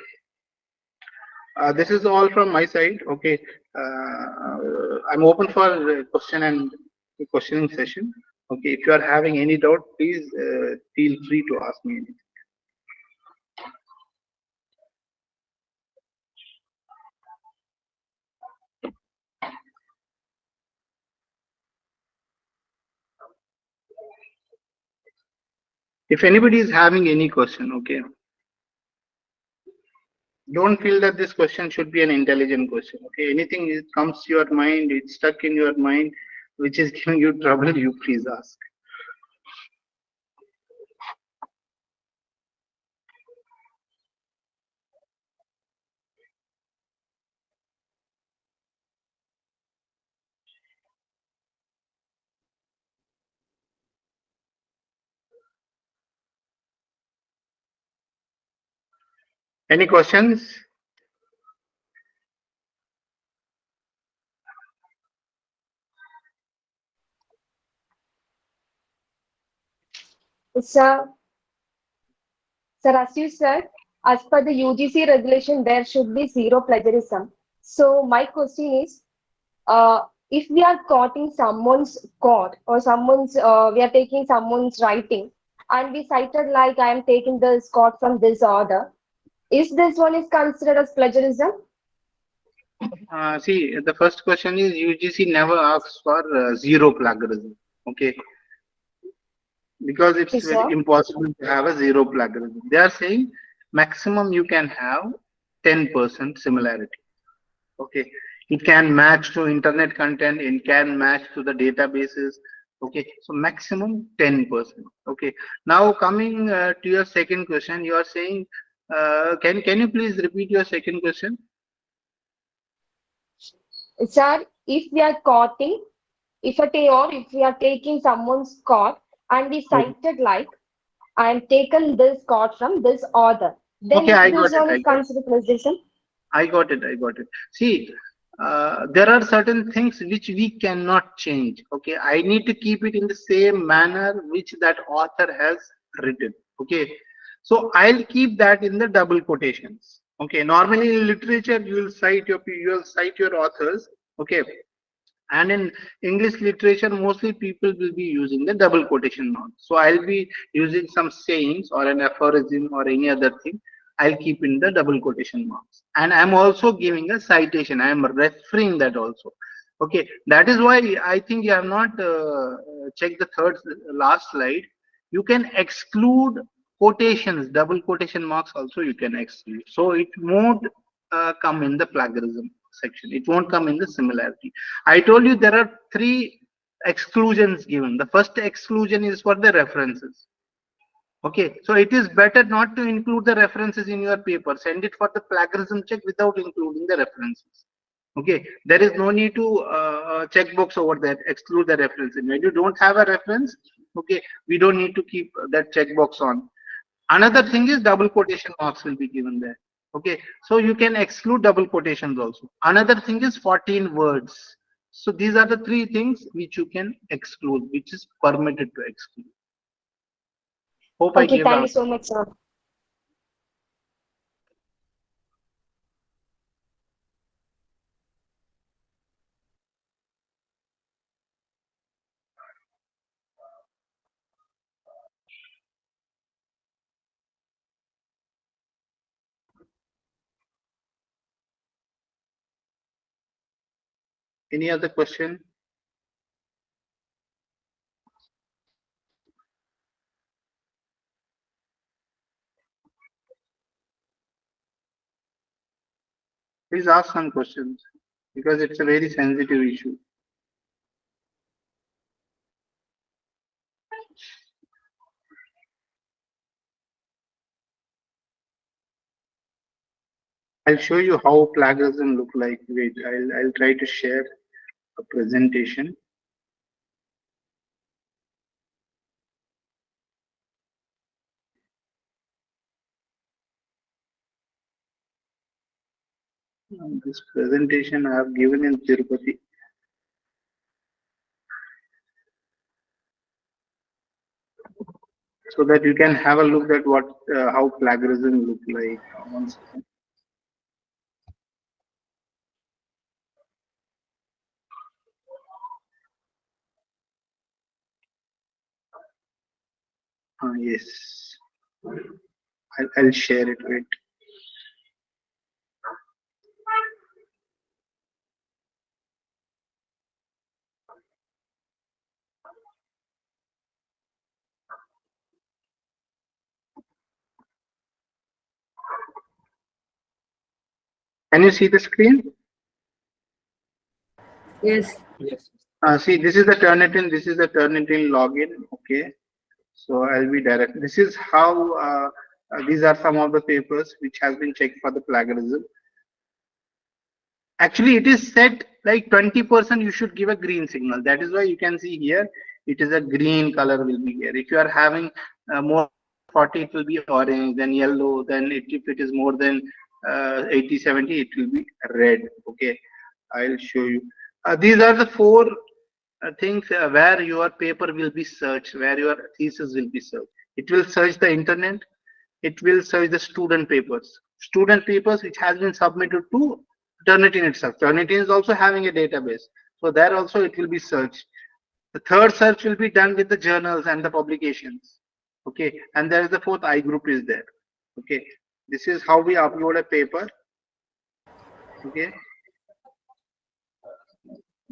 This is all from my side. Okay, I'm open for question and questioning session. Okay, if you are having any doubt, please feel free to ask me anything. If anybody is having any question, okay, don't feel that this question should be an intelligent question. Okay, anything that comes to your mind, it's stuck in your mind, which is giving you trouble, you please ask. Any questions? Sir, sir, as you said, as per the UGC regulation, there should be zero plagiarism. So my question is, if we are quoting someone's quote or we are taking someone's writing, and we cited like I am taking this quote from this author, is this one is considered as plagiarism? See, the first question is UGC never asks for zero plagiarism. Okay, because Okay, it's very sir. impossible to have a zero plagiarism. They are saying maximum you can have 10% similarity. Okay, it can match to internet content, it can match to the databases. Okay, so maximum 10%. Okay, now coming to your second question, you are saying, can you please repeat your second question? Sir, if we are quoting, if we are taking someone's quote and we Okay, cited like I am taken this quote from this author, then okay, is I this got it. one I is got it. considered plagiarism? I got it. I got it. See, there are certain things which we cannot change. Okay, I need to keep it in the same manner which that author has written. Okay, so I'll keep that in the double quotations. Okay, normally in literature you will cite your authors. Okay, and in English literature mostly people will be using the double quotation marks. So I'll be using some sayings or an aphorism or any other thing. I'll keep in the double quotation marks, and I'm also giving a citation. I'm referring that also. Okay, that is why I think you have not checked the third last slide. You can exclude quotations, double quotation marks also you can exclude, so it won't come in the plagiarism section. It won't come in the similarity. I told you there are three exclusions given. The first exclusion is for the references. Okay, so it is better not to include the references in your paper. Send it for the plagiarism check without including the references. Okay, there is no need to checkbox over that, exclude the reference. When you don't have a reference, okay, we don't need to keep that checkbox on. Another thing is double quotation marks will be given there. Okay, so you can exclude double quotations also. Another thing is 14 words. So these are the three things which you can exclude, which is permitted to exclude. Hope I Okay, gave the thank you answer. so much, sir. Any other question? Please ask some questions because it's a very sensitive issue. I'll show you how plagiarism look like. Wait, I'll try to share a presentation. This presentation I have given in Tirupati. So that you can have a look at what how plagiarism look like. One second. Yes, I'll share it. Wait. Can you see the screen? Yes. See, this is the Turnitin. This is the Turnitin login. Okay. So I'll be direct. This is how these are some of the papers which has been checked for the plagiarism. Actually, it is set like 20% you should give a green signal. That is why you can see here it is a green color will be here. If you are having more 40, it will be orange, then yellow, then if it is more than 80, 70, it will be red. Okay, I'll show you. These are the four things where your paper will be searched, where your thesis will be searched. It will search the internet. It will search the student papers. Student papers which has been submitted to Turnitin itself. Turnitin is also having a database. So there also it will be searched. The third search will be done with the journals and the publications. Okay. And there is the fourth I group is there. Okay. This is how we upload a paper. Okay.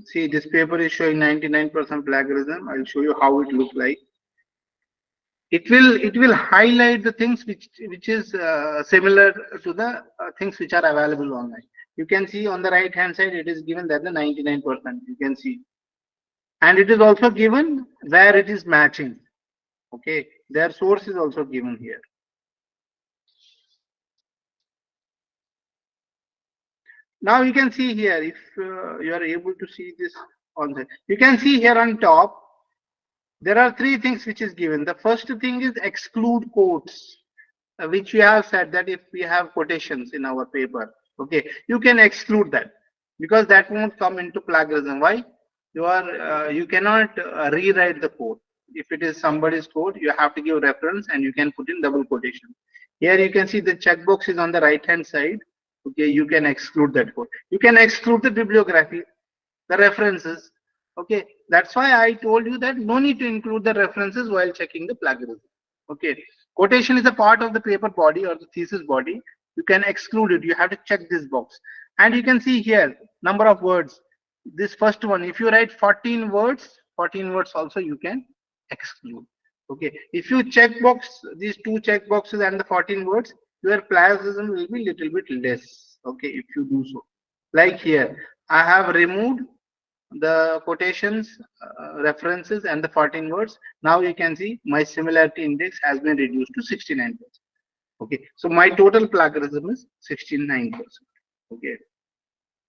See, this paper is showing 99% plagiarism. I'll show you how it look like. It will highlight the things which is similar to the things which are available online. You can see on the right hand side it is given that the 99%. You can see, and it is also given where it is matching. Okay, their source is also given here. Now you can see here, if you are able to see this on the, you can see here on top, there are three things which is given. The first thing is exclude quotes, which we have said that if we have quotations in our paper, okay, you can exclude that. because that won't come into plagiarism. Why? You cannot rewrite the code. If it is somebody's code, you have to give reference and you can put in double quotation. Here you can see the checkbox is on the right hand side. Okay, you can exclude that code. You can exclude the bibliography, the references. Okay, that's why I told you that no need to include the references while checking the plagiarism. Okay, quotation is a part of the paper body or the thesis body. You can exclude it. You have to check this box, and you can see here number of words. This first one, if you write 14 words, 14 words also you can exclude. Okay, if you check box these two check boxes and the 14 words, your plagiarism will be little bit less. Okay, if you do so, like here, I have removed the quotations, references, and the 14 words. Now you can see my similarity index has been reduced to 69%. Okay, so my total plagiarism is 69%. Okay,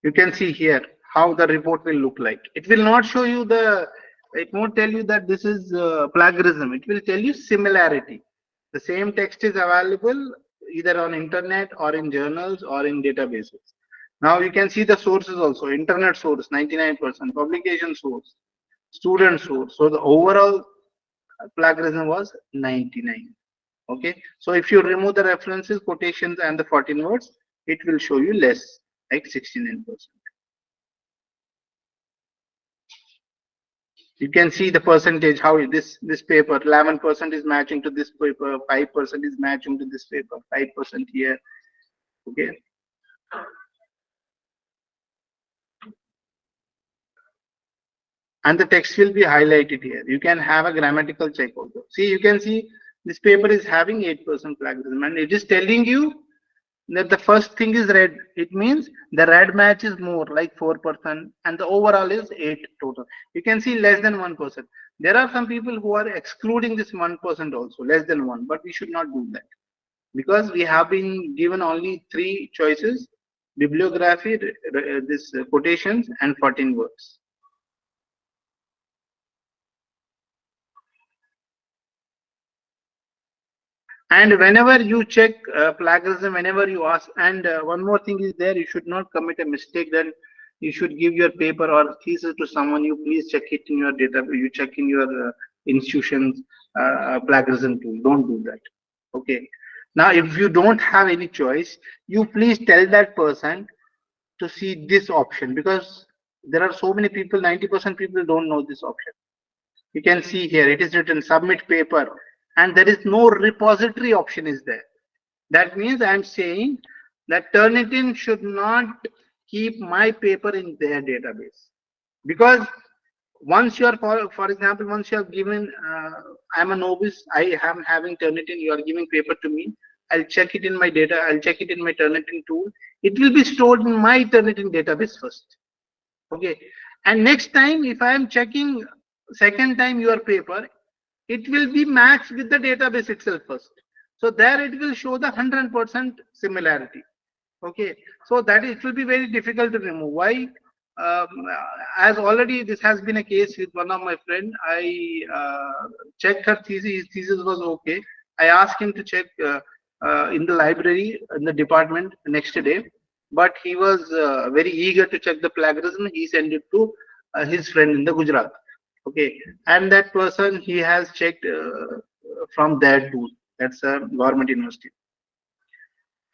you can see here how the report will look like. It will not show you the, it won't tell you that this is plagiarism. It will tell you similarity. The same text is available either on internet or in journals or in databases. Now you can see the sources also. Internet source 99%, publication source, student source. So the overall plagiarism was 99. Okay, so if you remove the references, quotations, and the 14 words, it will show you less, like 69%. You can see the percentage, how this paper 11% is matching to this paper, 5% is matching to this paper, 5% here. Okay, and the text will be highlighted here. You can have a grammatical check also. See, you can see this paper is having 8% plagiarism, and it is telling you that the first thing is red. It means the red match is more, like 4%, and the overall is 8 total. You can see less than 1%. There are some people who are excluding this 1% also, less than 1, but we should not do that, because we have been given only 3 choices: bibliography, this quotations, and 14 words. And whenever you check plagiarism, whenever you ask, and one more thing is there, you should not commit a mistake that you should give your paper or thesis to someone. You please check it in your database. You check in your institution's plagiarism tool. Don't do that. Okay. Now, if you don't have any choice, you please tell that person to see this option, because there are so many people. 90% people don't know this option. You can see here it is written submit paper, and there is no repository option is there. That means I am saying that Turnitin should not keep my paper in their database, because once you are, for example, once you have given, I'm a novice, I am having Turnitin, you are giving paper to me, I'll check it in my data, I'll check it in my Turnitin tool. It will be stored in my Turnitin database first. Okay, and next time if I am checking second time your paper, it will be matched with the database itself first. So there it will show the 100% similarity. Okay, so that it will be very difficult to remove. Why? As already this has been a case with one of my friend. I checked her thesis. His thesis was okay. I asked him to check in the library in the department next day, but he was very eager to check the plagiarism. He sent it to his friend in the Gujarat. Okay, and that person, he has checked from their tool. That's a government university,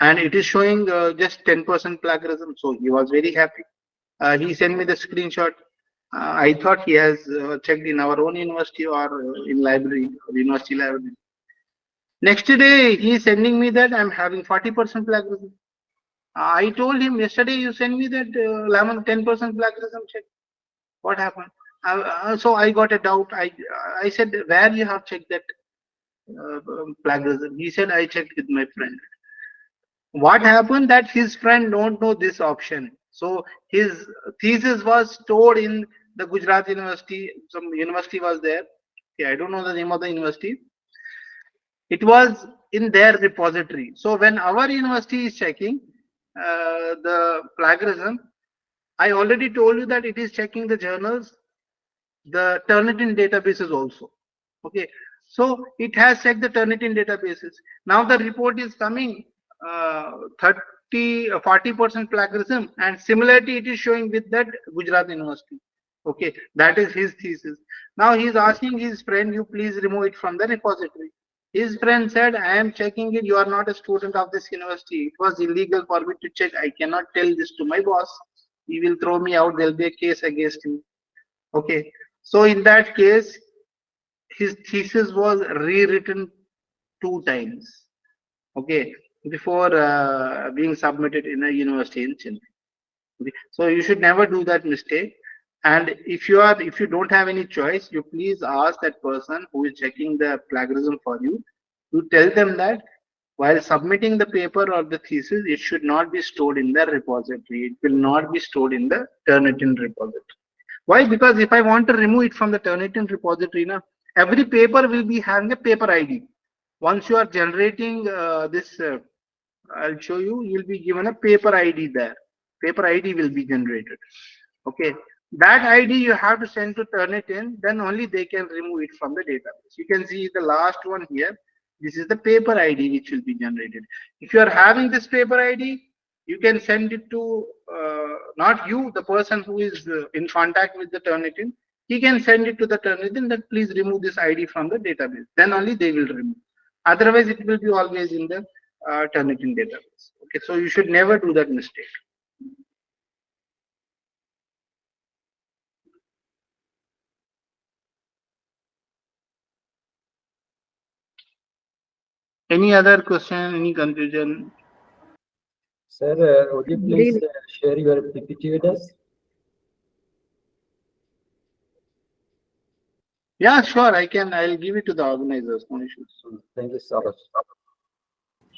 and it is showing just 10% plagiarism. So he was very happy. He sent me the screenshot. I thought he has checked in our own university or in library, or university library. Next day, he is sending me that I'm having 40% plagiarism. I told him yesterday you sent me that 10% plagiarism check. What happened? So I got a doubt. I said, where you have checked that plagiarism? He said, I checked with my friend. What happened that his friend don't know this option. So his thesis was stored in the Gujarat University. Some university was there. Okay, I don't know the name of the university. It was in their repository. So when our university is checking the plagiarism, I already told you that it is checking the journals, the Turnitin databases also. Okay, so it has checked the Turnitin databases. Now the report is coming 40% plagiarism, and similarity it is showing with that Gujarat University. Okay, that is his thesis. Now he is asking his friend, you please remove it from the repository. His friend said, I am checking it. You are not a student of this university. It was illegal for me to check. I cannot tell this to my boss. He will throw me out. There will be a case against me. Okay. So in that case, his thesis was rewritten 2 times. Okay. Before being submitted in a university in Chennai. Okay. So you should never do that mistake. And if you don't have any choice, you please ask that person who is checking the plagiarism for you to tell them that while submitting the paper or the thesis, it should not be stored in the repository. It will not be stored in the Turnitin repository. Why? Because if I want to remove it from the Turnitin repository, now every paper will be having a paper ID. Once you are generating I'll show you. You'll be given a paper ID there. Paper ID will be generated. Okay, that ID you have to send to Turnitin, then only they can remove it from the database. You can see the last one here. This is the paper ID which will be generated. If you are having this paper ID, you can send it to not you, the person who is in contact with the Turnitin. He can send it to the Turnitin that please remove this ID from the database. Then only they will remove. Otherwise, it will be always in the Turnitin database. Okay, so you should never do that mistake. Any other question? Any confusion? Sir, would you please share your PPT with us? Yeah, sure. I'll give it to the organizers. No issues. Thank you so much.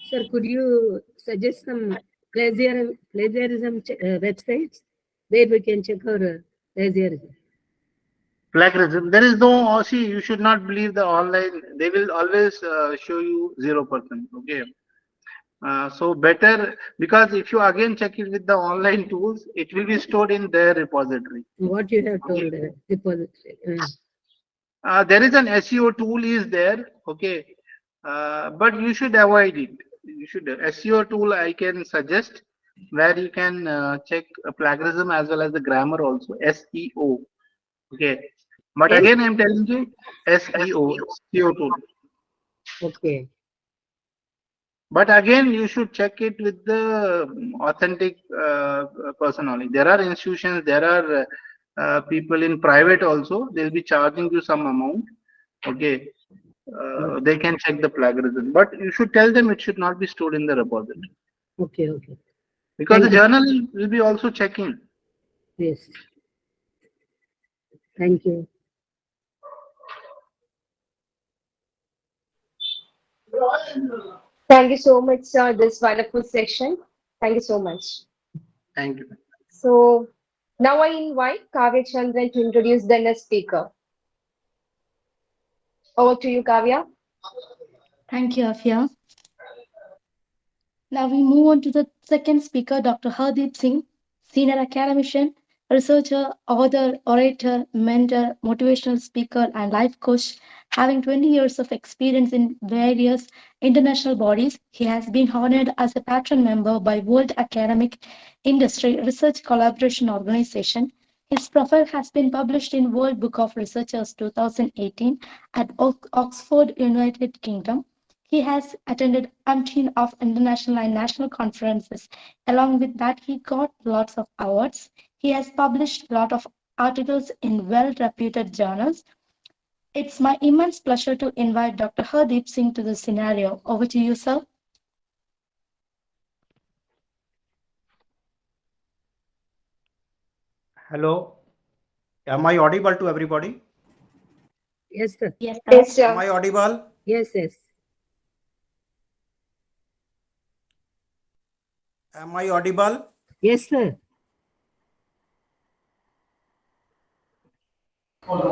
Sir, could you suggest some plagiarism websites where we can check our plagiarism? Plagiarism. There is no. See, you should not believe the online. They will always show you 0%. Okay. So better, because if you again check it with the online tools, it will be stored in their repository. What you have told, repository. There is an SEO tool is there. Okay. But you should avoid it. You should SEO tool I can suggest where you can check plagiarism as well as the grammar also. SEO. Okay. But again, I'm telling you, SEO tool. Okay. But again, you should check it with the authentic person only. There are institutions, there are people in private also. They'll be charging you some amount. Okay. They can check the plagiarism, but you should tell them it should not be stored in the repository. Okay, okay. Because the journal will be also checking. Yes. Thank you. Thank you so much, sir, this wonderful session. Thank you so much. Thank you. So now I invite Kavya Chandran to introduce the next speaker. Over to you, Kavya. Thank you, Afia. Now we move on to the second speaker, Dr. Hardeep Singh, senior academician, researcher, author, orator, mentor, motivational speaker, and life coach. Having 20 years of experience in various international bodies, he has been honored as a patron member by World Academic Industry Research Collaboration Organization. His profile has been published in World Book of Researchers 2018 at Oxford, United Kingdom. He has attended umpteen of international and national conferences. Along with that, he got lots of awards. He has published a lot of articles in well-reputed journals. It's my immense pleasure to invite Dr. Hardeep Singh to the scenario. Over to you, sir. Hello. Am I audible to everybody? Yes, sir. Yes, sir. Yes, sir. Am I audible? Yes, yes. Am I audible? Yes, sir.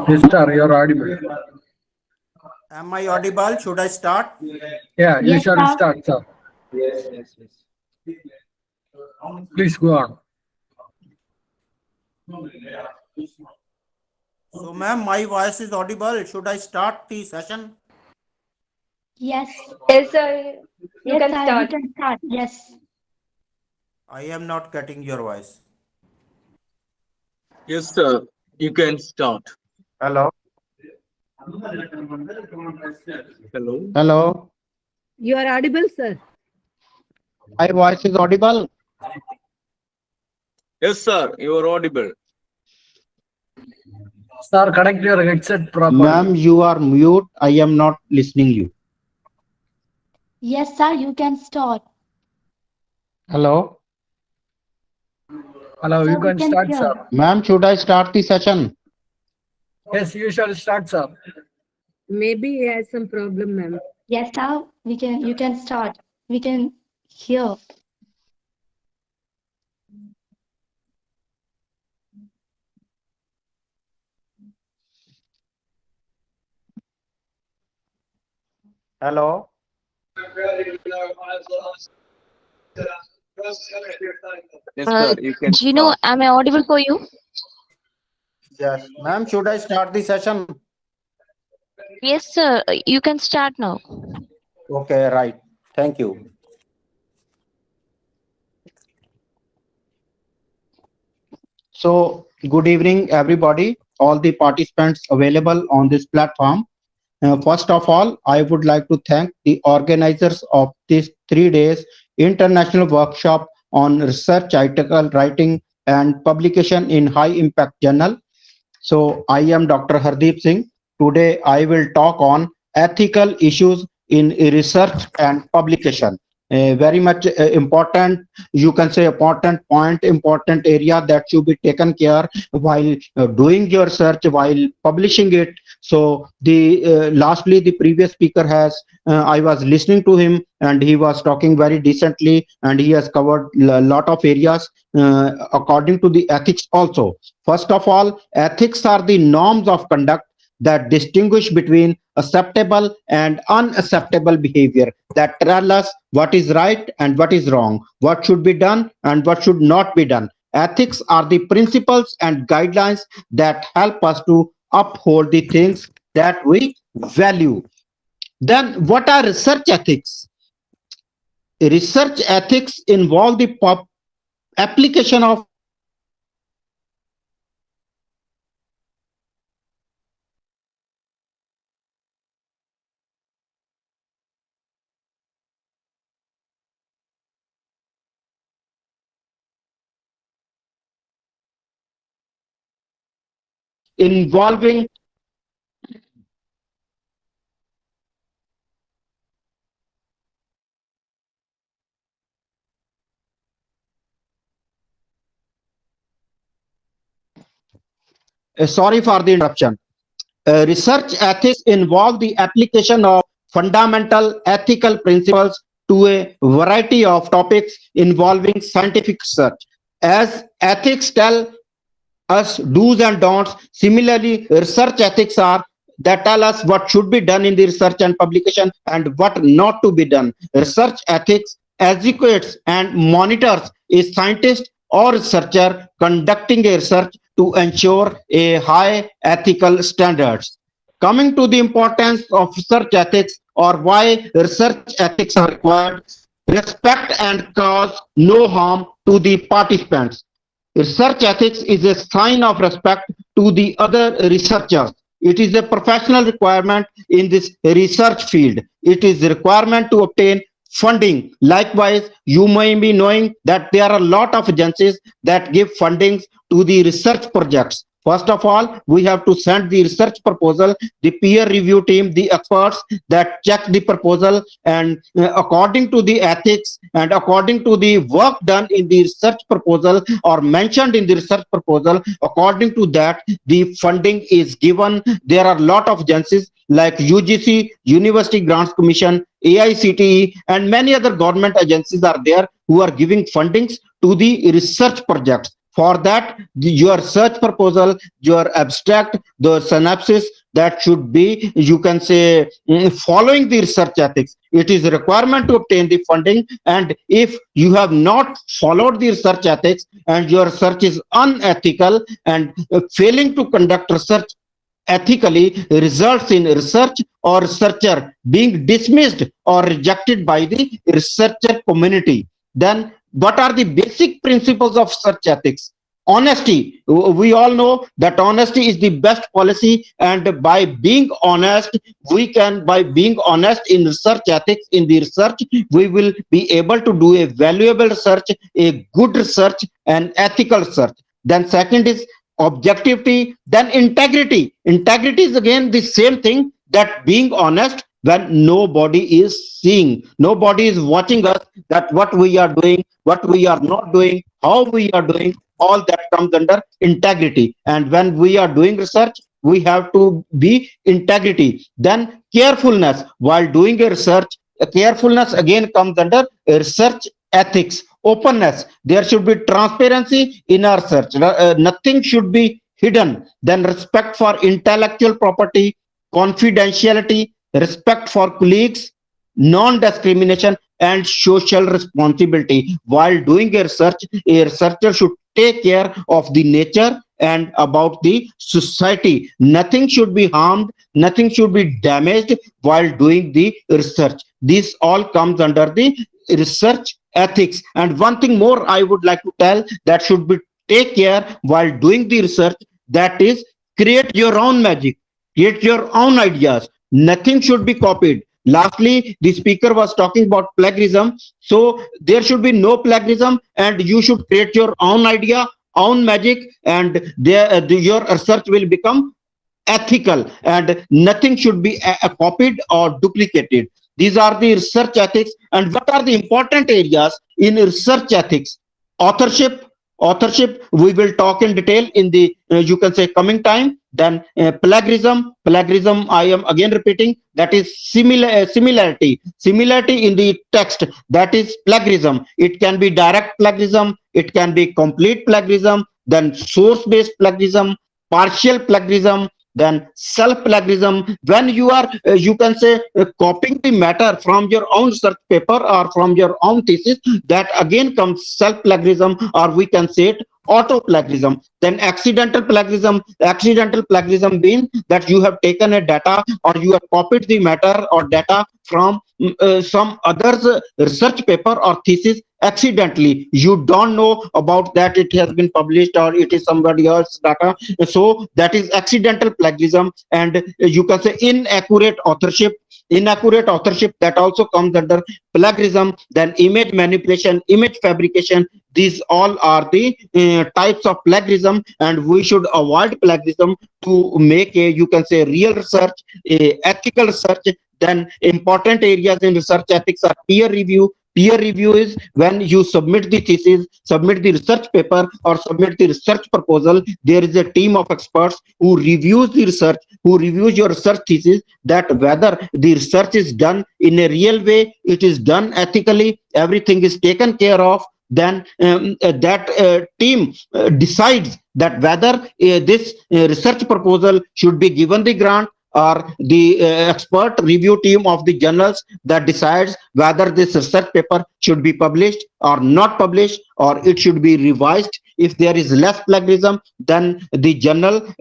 Yes, sir, you're audible. Am I audible? Should I start? Yeah, you Yes, shall sir. start, sir. Yes. Please go on. So, ma'am, my voice is audible. Should I start the session? Yes. Yes, sir. You Yes, can sir. You start. can start. Yes. I am not getting your voice. Yes, sir. You can start. Hello. Hello. Hello. You are audible, sir. My voice is audible. Yes, sir. You are audible. Sir, connect your headset properly. Ma'am, you are mute. I am not listening you. Yes, sir, you can start. Hello. Hello, Sir, you we can can start, hear. sir. Ma'am, should I start the session? Yes, you shall start, sir. Maybe he has some problem, ma'am. Yes, sir, you can start. We can hear. Hello. Yes, sir. You can Gino, start. am I audible for you? Yes. Ma'am, should I start the session? Yes, sir. You can start now. Okay, right. Thank you. So, good evening, everybody, all the participants available on this platform. First of all, I would like to thank the organizers of this 3 days international workshop on research article writing and publication in high impact journal. So I am Dr. Hardeep Singh. Today I will talk on ethical issues in research and publication. Very much important, you can say important point, important area that should be taken care while doing your research, while publishing it. So the lastly, the previous speaker has, I was listening to him and he was talking very decently and he has covered a lot of areas according to the ethics also. First of all, ethics are the norms of conduct that distinguish between acceptable and unacceptable behavior, that tell us what is right and what is wrong, what should be done and what should not be done. Ethics are the principles and guidelines that help us to uphold the things that we value. Then, what are research ethics? Research ethics involve the application of involving sorry for the interruption. Research ethics involve the application of fundamental ethical principles to a variety of topics involving scientific research. As ethics tell us do's and don'ts, similarly, research ethics are that tell us what should be done in the research and publication and what not to be done. Research ethics educates and monitors a scientist or researcher conducting a research to ensure a high ethical standards. Coming to the importance of research ethics or why research ethics are required, respect and cause no harm to the participants. Research ethics is a sign of respect to the other researchers. It is a professional requirement in this research field. It is a requirement to obtain funding. Likewise, you may be knowing that there are a lot of agencies that give fundings to the research projects. First of all, we have to send the research proposal, the peer review team, the experts that check the proposal, and according to the ethics and according to the work done in the research proposal or mentioned in the research proposal, according to that, the funding is given. There are a lot of agencies like UGC, University Grants Commission, AICTE, and many other government agencies are there who are giving fundings to the research projects. For that, your research proposal, your abstract, the synopsis, that should be, you can say, following the research ethics. It is a requirement to obtain the funding, and if you have not followed the research ethics and your research is unethical and failing to conduct research ethically, results in research or researcher being dismissed or rejected by the researcher community. Then what are the basic principles of search ethics? Honesty. We all know that honesty is the best policy, and by being honest, by being honest in research ethics, in the research, we will be able to do a valuable research, a good research, and ethical research. Then second is objectivity, then integrity. Integrity is again the same thing, that being honest when nobody is seeing, nobody is watching us, that what we are doing, what we are not doing, how we are doing, all that comes under integrity. And when we are doing research, we have to be integrity. Then carefulness. While doing a research, carefulness again comes under research ethics. Openness. There should be transparency in our search. Nothing should be hidden. Then respect for intellectual property, confidentiality, respect for colleagues, non-discrimination, and social responsibility. While doing a researcher should take care of the nature and about the society. Nothing should be harmed, nothing should be damaged while doing the research. This all comes under the research ethics. And one thing more I would like to tell, that should be take care while doing the research, that is, create your own magic, create your own ideas. Nothing should be copied. Lastly, the speaker was talking about plagiarism. So there should be no plagiarism, and you should create your own idea, own magic, and your research will become ethical, and nothing should be copied or duplicated. These are the research ethics. And what are the important areas in research ethics? Authorship. Authorship we will talk in detail in the you can say coming time. Then plagiarism. Plagiarism, I am again repeating, that is similarity in the text, that is plagiarism. It can be direct plagiarism, it can be complete plagiarism, then source based plagiarism, partial plagiarism, then self plagiarism. When you are you can say copying the matter from your own research paper or from your own thesis, that again comes self plagiarism, or we can say it auto plagiarism. Then accidental plagiarism. Accidental plagiarism means that you have taken a data, or you have copied the matter or data from some other's research paper or thesis accidentally. You don't know about that it has been published, or it is somebody else's data. So that is accidental plagiarism. And you can say inaccurate authorship. Inaccurate authorship, that also comes under plagiarism. Then image manipulation, image fabrication. These all are the types of plagiarism, and we should avoid plagiarism to make a, you can say, real research, a ethical research. Then important areas in research ethics are peer review. Peer review is when you submit the thesis, submit the research paper, or submit the research proposal. There is a team of experts who reviews the research, who reviews your research thesis, that whether the research is done in a real way, it is done ethically, everything is taken care of. Then that team decides that whether this research proposal should be given the grant, or the expert review team of the journals that decides whether this research paper should be published or not published, or it should be revised. If there is less plagiarism, then the journal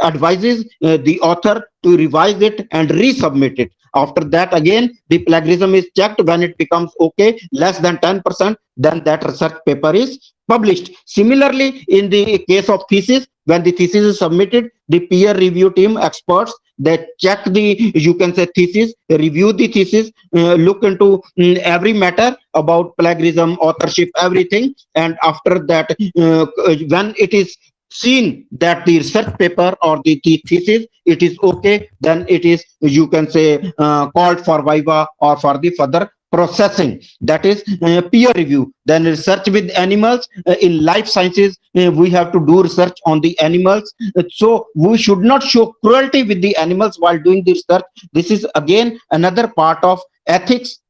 advises the author to revise it and resubmit it. After that, again, the plagiarism is checked. When it becomes okay, less than 10%, then that research paper is published. Similarly, in the case of thesis, when the thesis is submitted, the peer review team experts, they check the, you can say, thesis, review the thesis, look into every matter about plagiarism, authorship, everything. And after that, when it is seen that the research paper or the thesis, it is okay, then it is, you can say, called for viva or for the further processing. That is peer review. Then research with animals. In life sciences, we have to do research on the animals. So we should not show cruelty with the animals while doing the research. This is again another part of ethics,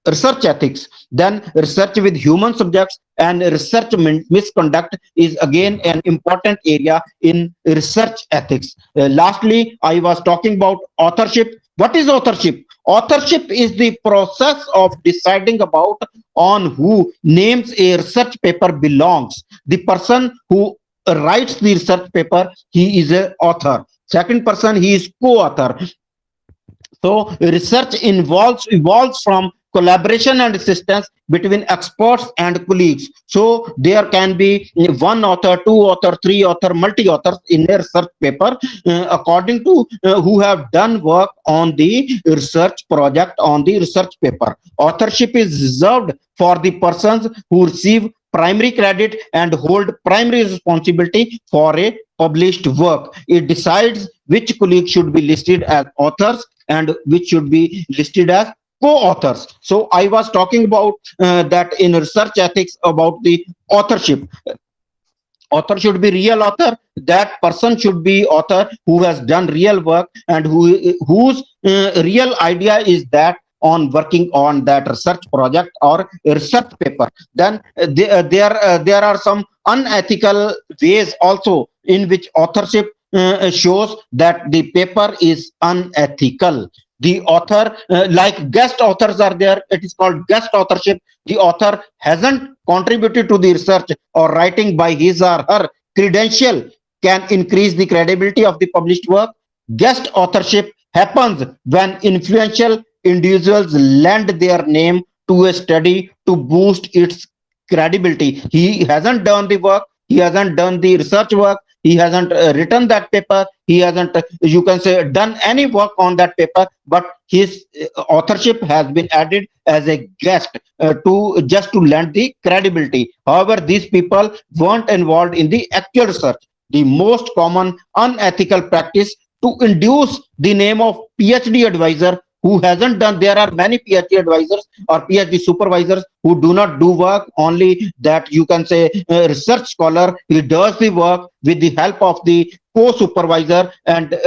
research ethics. Then research with human subjects and research misconduct is again an important area in research ethics. Lastly, I was talking about authorship. What is authorship? Authorship is the process of deciding about on who names a research paper belongs. The person who writes the research paper, he is an author. Second person, he is co-author. So research evolves from collaboration and assistance between experts and colleagues. So there can be one author, two author, three author, multi authors in a research paper, according to who have done work on the research project on the research paper. Authorship is reserved for the persons who receive primary credit and hold primary responsibility for a published work. It decides which colleagues should be listed as authors and which should be listed as co-authors. So I was talking about that in research ethics about the authorship. Author should be real author. That person should be author who has done real work and whose real idea is that on working on that research project or research paper. Then there are some unethical ways also in which authorship shows that the paper is unethical. The author, like guest authors are there, it is called guest authorship. The author hasn't contributed to the research or writing by his or her credential can increase the credibility of the published work. Guest authorship happens when influential individuals lend their name to a study to boost its credibility. He hasn't done the work, he hasn't done the research work, he hasn't written that paper, he hasn't, you can say, done any work on that paper, but his authorship has been added as a guest to just to lend the credibility. However, these people weren't involved in the actual research. The most common unethical practice to induce the name of PhD advisor who hasn't done. There are many PhD advisors or PhD supervisors who do not do work, only that you can say research scholar. He does the work with the help of the co-supervisor, and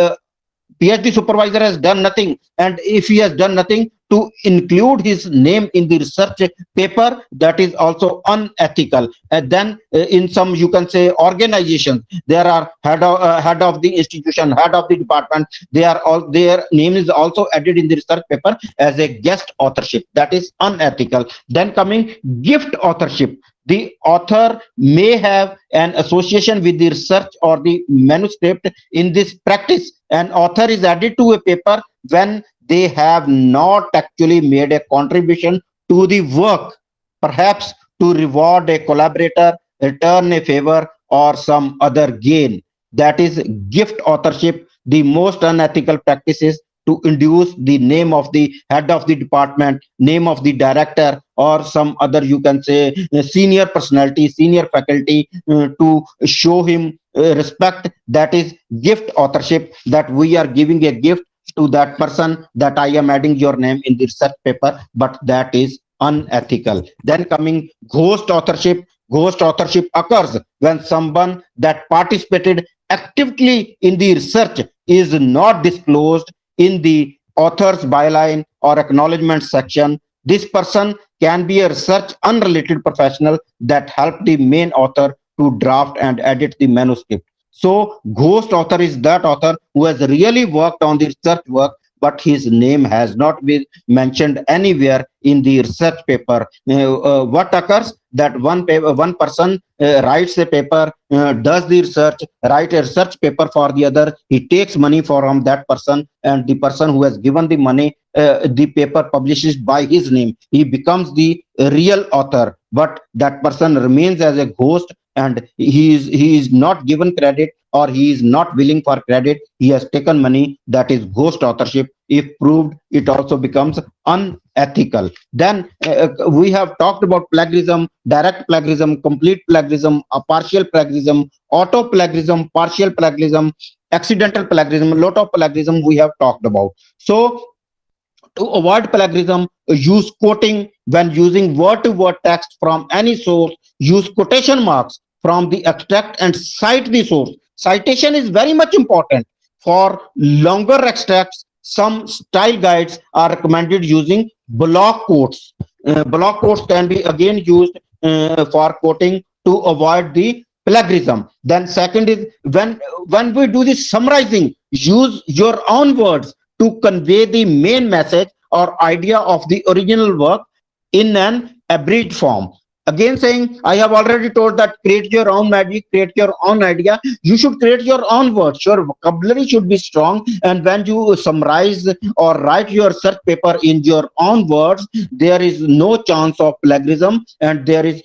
PhD supervisor has done nothing. And if he has done nothing to include his name in the research paper, that is also unethical. And then in some, you can say, organizations, there are head of the institution, head of the department, they are all, their name is also added in the research paper as a guest authorship. That is unethical. Then coming gift authorship. The author may have an association with the research or the manuscript. In this practice, an author is added to a paper when they have not actually made a contribution to the work, perhaps to reward a collaborator, return a favor, or some other gain. That is gift authorship. The most unethical practice is to induce the name of the head of the department, name of the director, or some other, you can say, senior personality, senior faculty, to show him respect. That is gift authorship, that we are giving a gift to that person, that I am adding your name in the research paper, but that is unethical. Then coming ghost authorship. Ghost authorship occurs when someone that participated actively in the research is not disclosed in the author's byline or acknowledgement section. This person can be a research unrelated professional that helped the main author to draft and edit the manuscript. So ghost author is that author who has really worked on the research work, but his name has not been mentioned anywhere in the research paper. What occurs? That one person writes a paper, does the research, write a research paper for the other. He takes money from that person, and the person who has given the money, the paper publishes by his name. He becomes the real author, but that person remains as a ghost, and he is not given credit, or he is not willing for credit. He has taken money. That is ghost authorship. If proved, it also becomes unethical. Then we have talked about plagiarism, direct plagiarism, complete plagiarism, partial plagiarism, auto plagiarism, partial plagiarism, accidental plagiarism, lot of plagiarism we have talked about. So to avoid plagiarism, use quoting when using word-to-word text from any source. Use quotation marks from the extract and cite the source. Citation is very much important. For longer extracts, some style guides are recommended using block quotes. Block quotes can be again used for quoting to avoid the plagiarism. Then second is when we do this summarizing, use your own words to convey the main message or idea of the original work in an abridged form. Again saying, I have already told that create your own magic, create your own idea. You should create your own words. Your vocabulary should be strong. And when you summarize or write your research paper in your own words, there is no chance of plagiarism, and there is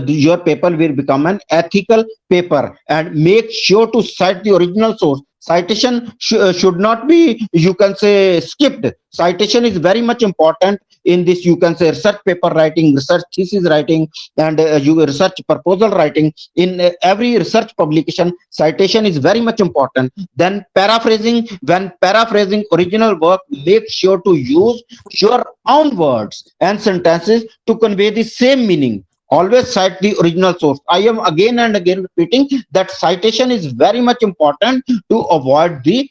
your paper will become an ethical paper. And make sure to cite the original source. Citation should not be, you can say, skipped. Citation is very much important in this, you can say, research paper writing, research thesis writing, and research proposal writing. In every research publication, citation is very much important. Then paraphrasing, when paraphrasing original work, make sure to use your own words and sentences to convey the same meaning. Always cite the original source. I am again and again repeating that citation is very much important to avoid the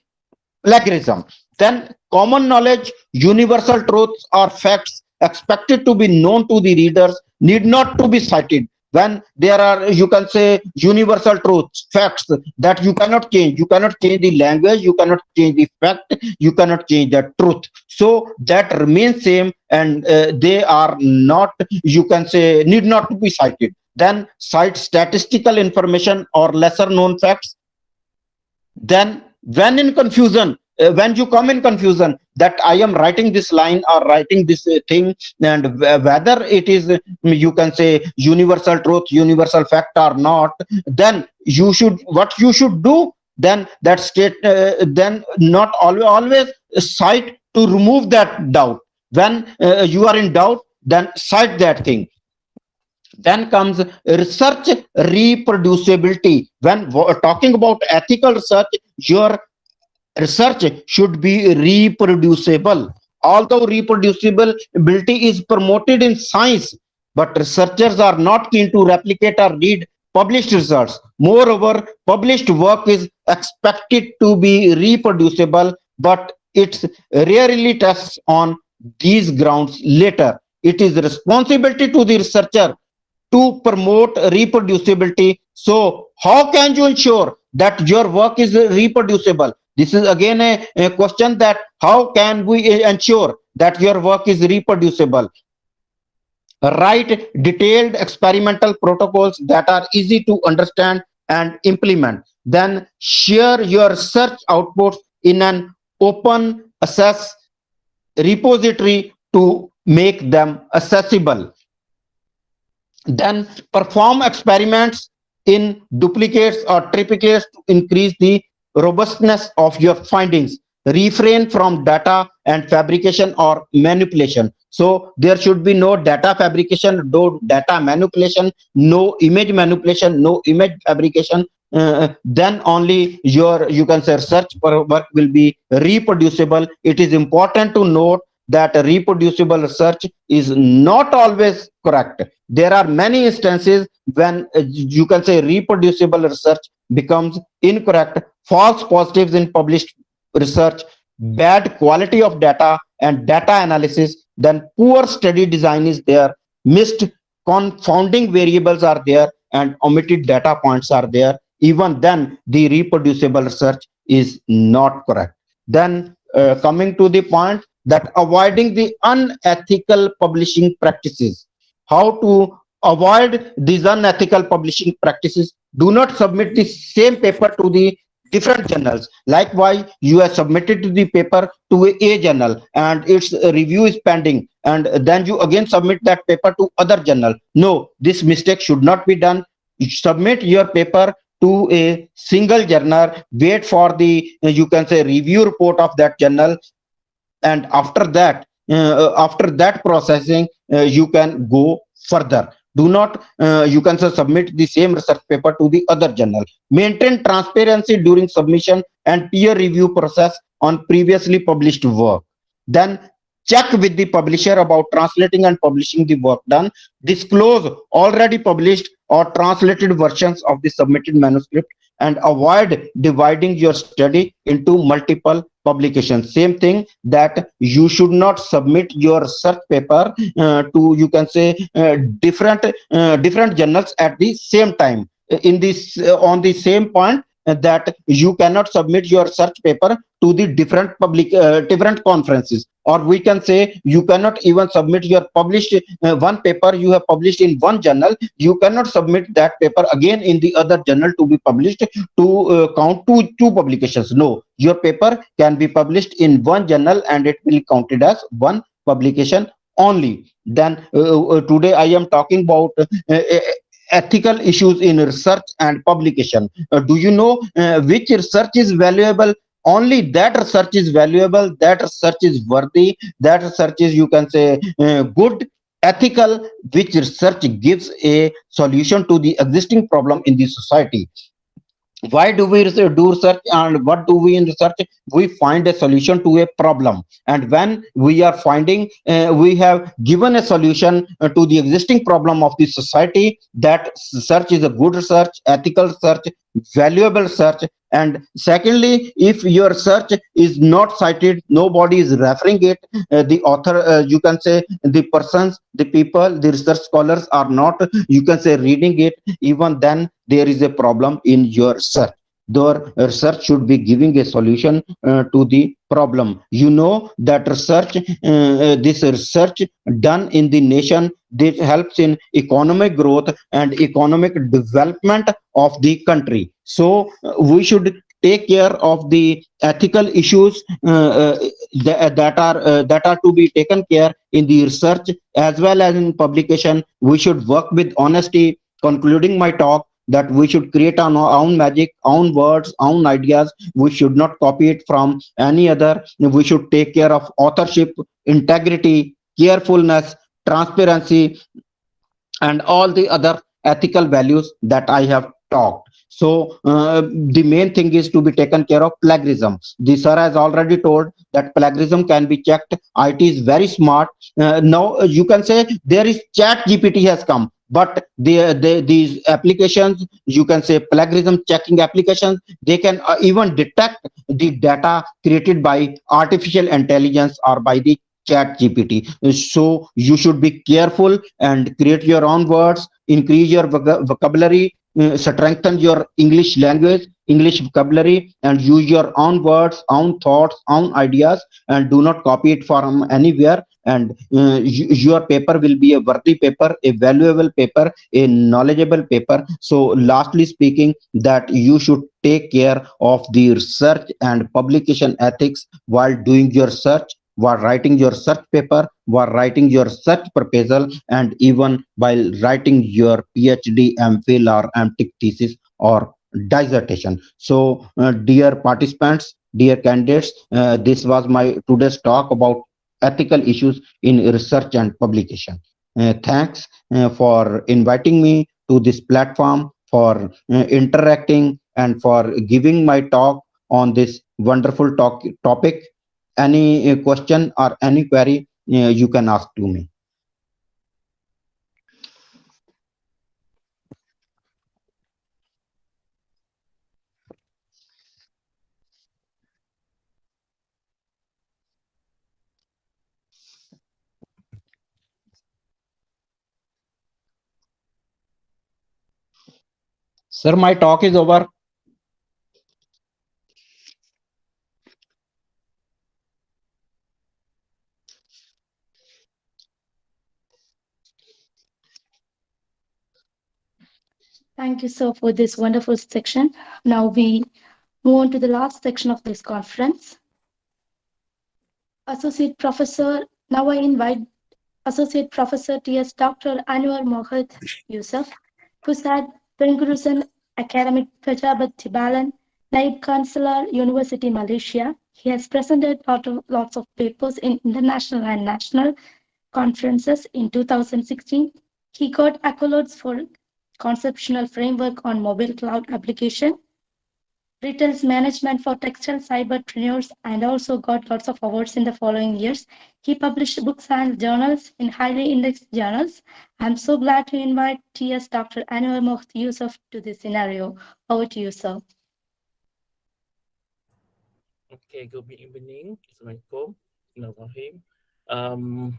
plagiarism. Then common knowledge, universal truths or facts expected to be known to the readers need not to be cited. When there are, you can say, universal truths, facts that you cannot change. You cannot change the language, you cannot change the fact, you cannot change the truth. So that remains same, and they are not, you can say, need not to be cited. Then cite statistical information or lesser known facts. Then when in confusion, when you come in confusion that I am writing this line or writing this thing, and whether it is, you can say, universal truth, universal fact or not, then you should, what you should do, then that state, then not always cite to remove that doubt. When you are in doubt, then cite that thing. Then comes research reproducibility. When talking about ethical research, your research should be reproducible. Although reproducibility is promoted in science, but researchers are not keen to replicate or read published results. Moreover, published work is expected to be reproducible, but it's rarely tests on these grounds later. It is responsibility to the researcher to promote reproducibility. So how can you ensure that your work is reproducible? This is again a question, that how can we ensure that your work is reproducible? Write detailed experimental protocols that are easy to understand and implement. Then share your research outputs in an open access repository to make them accessible. Then perform experiments in duplicates or triplicates to increase the robustness of your findings. Refrain from data and fabrication or manipulation. So there should be no data fabrication, no data manipulation, no image manipulation, no image fabrication. Then only your, you can say, research work will be reproducible. It is important to note that reproducible research is not always correct. There are many instances when you can say reproducible research becomes incorrect. False positives in published research, bad quality of data and data analysis, then poor study design is there, missed confounding variables are there, and omitted data points are there. Even then, the reproducible research is not correct. Then coming to the point that avoiding the unethical publishing practices. How to avoid these unethical publishing practices? Do not submit the same paper to the different journals. Likewise, you have submitted the paper to a journal and its review is pending, and then you again submit that paper to other journal. No, this mistake should not be done. You submit your paper to a single journal, wait for the, you can say, review report of that journal, and after that processing, you can go further. Do not, you can say, submit the same research paper to the other journal. Maintain transparency during submission and peer review process on previously published work. Then check with the publisher about translating and publishing the work done. Disclose already published or translated versions of the submitted manuscript, and avoid dividing your study into multiple publications. Same thing, that you should not submit your research paper to, you can say, different journals at the same time. In this on the same point, that you cannot submit your search paper to the different conferences, or we can say you cannot even submit your published one paper you have published in one journal, you cannot submit that paper again in the other journal to be published to count two publications. No, your paper can be published in one journal and it will counted as one publication only. Then today I am talking about ethical issues in research and publication. Do you know which research is valuable? Only that research is valuable, that research is worthy, that research is, you can say, good, ethical, which research gives a solution to the existing problem in the society. Why do we do research, and what do we in research? We find a solution to a problem, and when we are finding we have given a solution to the existing problem of the society, that research is a good research, ethical research, valuable research. And secondly, if your research is not cited, nobody is referring it, the author, you can say, the persons, the people, the research scholars are not, you can say, reading it, even then there is a problem in your research. The research should be giving a solution to the problem. You know that research, this research done in the nation, this helps in economic growth and economic development of the country. So we should take care of the ethical issues that are to be taken care in the research as well as in publication. We should work with honesty. Concluding my talk, that we should create our own magic, own words, own ideas. We should not copy it from any other. We should take care of authorship, integrity, carefulness, transparency, and all the other ethical values that I have talked. So the main thing is to be taken care of plagiarism. The sir has already told that plagiarism can be checked. IT is very smart. Now you can say there is chat GPT has come, but these applications, you can say plagiarism checking applications, they can even detect the data created by artificial intelligence or by the chat GPT. So you should be careful and create your own words, increase your vocabulary, strengthen your English language, English vocabulary, and use your own words, own thoughts, own ideas, and do not copy it from anywhere. And your paper will be a worthy paper, a valuable paper, a knowledgeable paper. So lastly speaking, that you should take care of the research and publication ethics while doing your search, while writing your search paper, while writing your search proposal, and even while writing your PhD, MPhil, or MTech thesis or dissertation. So, dear participants, dear candidates, this was my today's talk about ethical issues in research and publication. Thanks for inviting me to this platform, for interacting, and for giving my talk on this wonderful topic. Any question or any query you can ask to me. Sir, my talk is over. Thank you, sir, for this wonderful section. Now we move on to the last section of this conference. Associate Professor, now I invite Associate Professor T.S. Dr. Anwar Mohd Yusuf, Pusat Pengurusan Academic Pejabat Tibalan, Naib Chancellor, University Malaysia. He has presented lots of papers in international and national conferences. In 2016, he got accolades for conceptual framework on mobile cloud application, retails management for textile cyberpreneurs, and also got lots of awards in the following years. He published books and journals in highly indexed journals. I'm so glad to invite T.S. Dr. Anwar Mohd Yusuf to this scenario. Over to you, sir. Okay, good evening. Assalamualaikum. Bismillahirrahmanirrahim.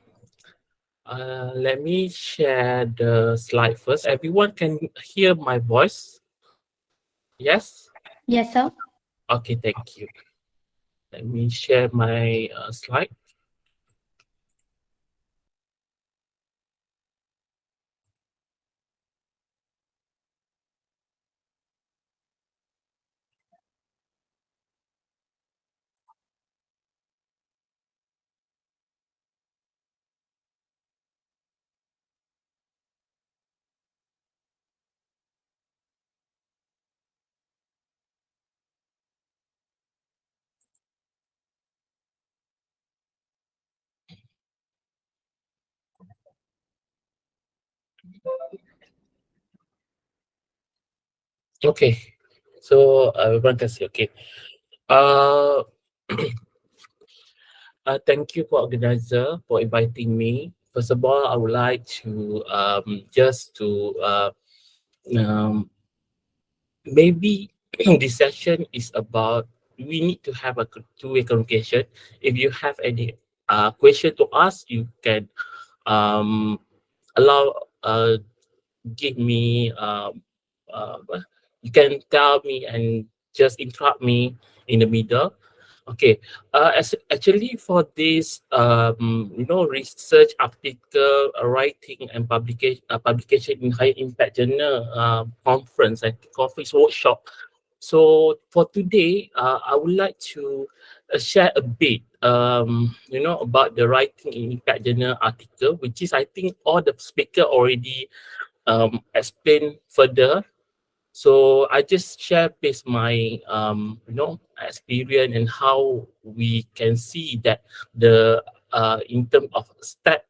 Let me share the slide first. Everyone can hear my voice? Yes? Yes, sir. Okay, thank you. Let me share my slide. Okay, so everyone can see. Okay. Uh, thank you for organizer for inviting me. First of all, I would like to just to um, maybe this session is about we need to have a two-way communication. If you have any question to ask, you can um, allow give me you can tell me and just interrupt me in the middle. Okay, actually for this, research article writing and publication in high impact journal conference and conference workshop. So for today, I would like to share a bit, about the writing in impact journal article, which is I think all the speaker already explain further. So I just share based my experience and how we can see that the in terms of step,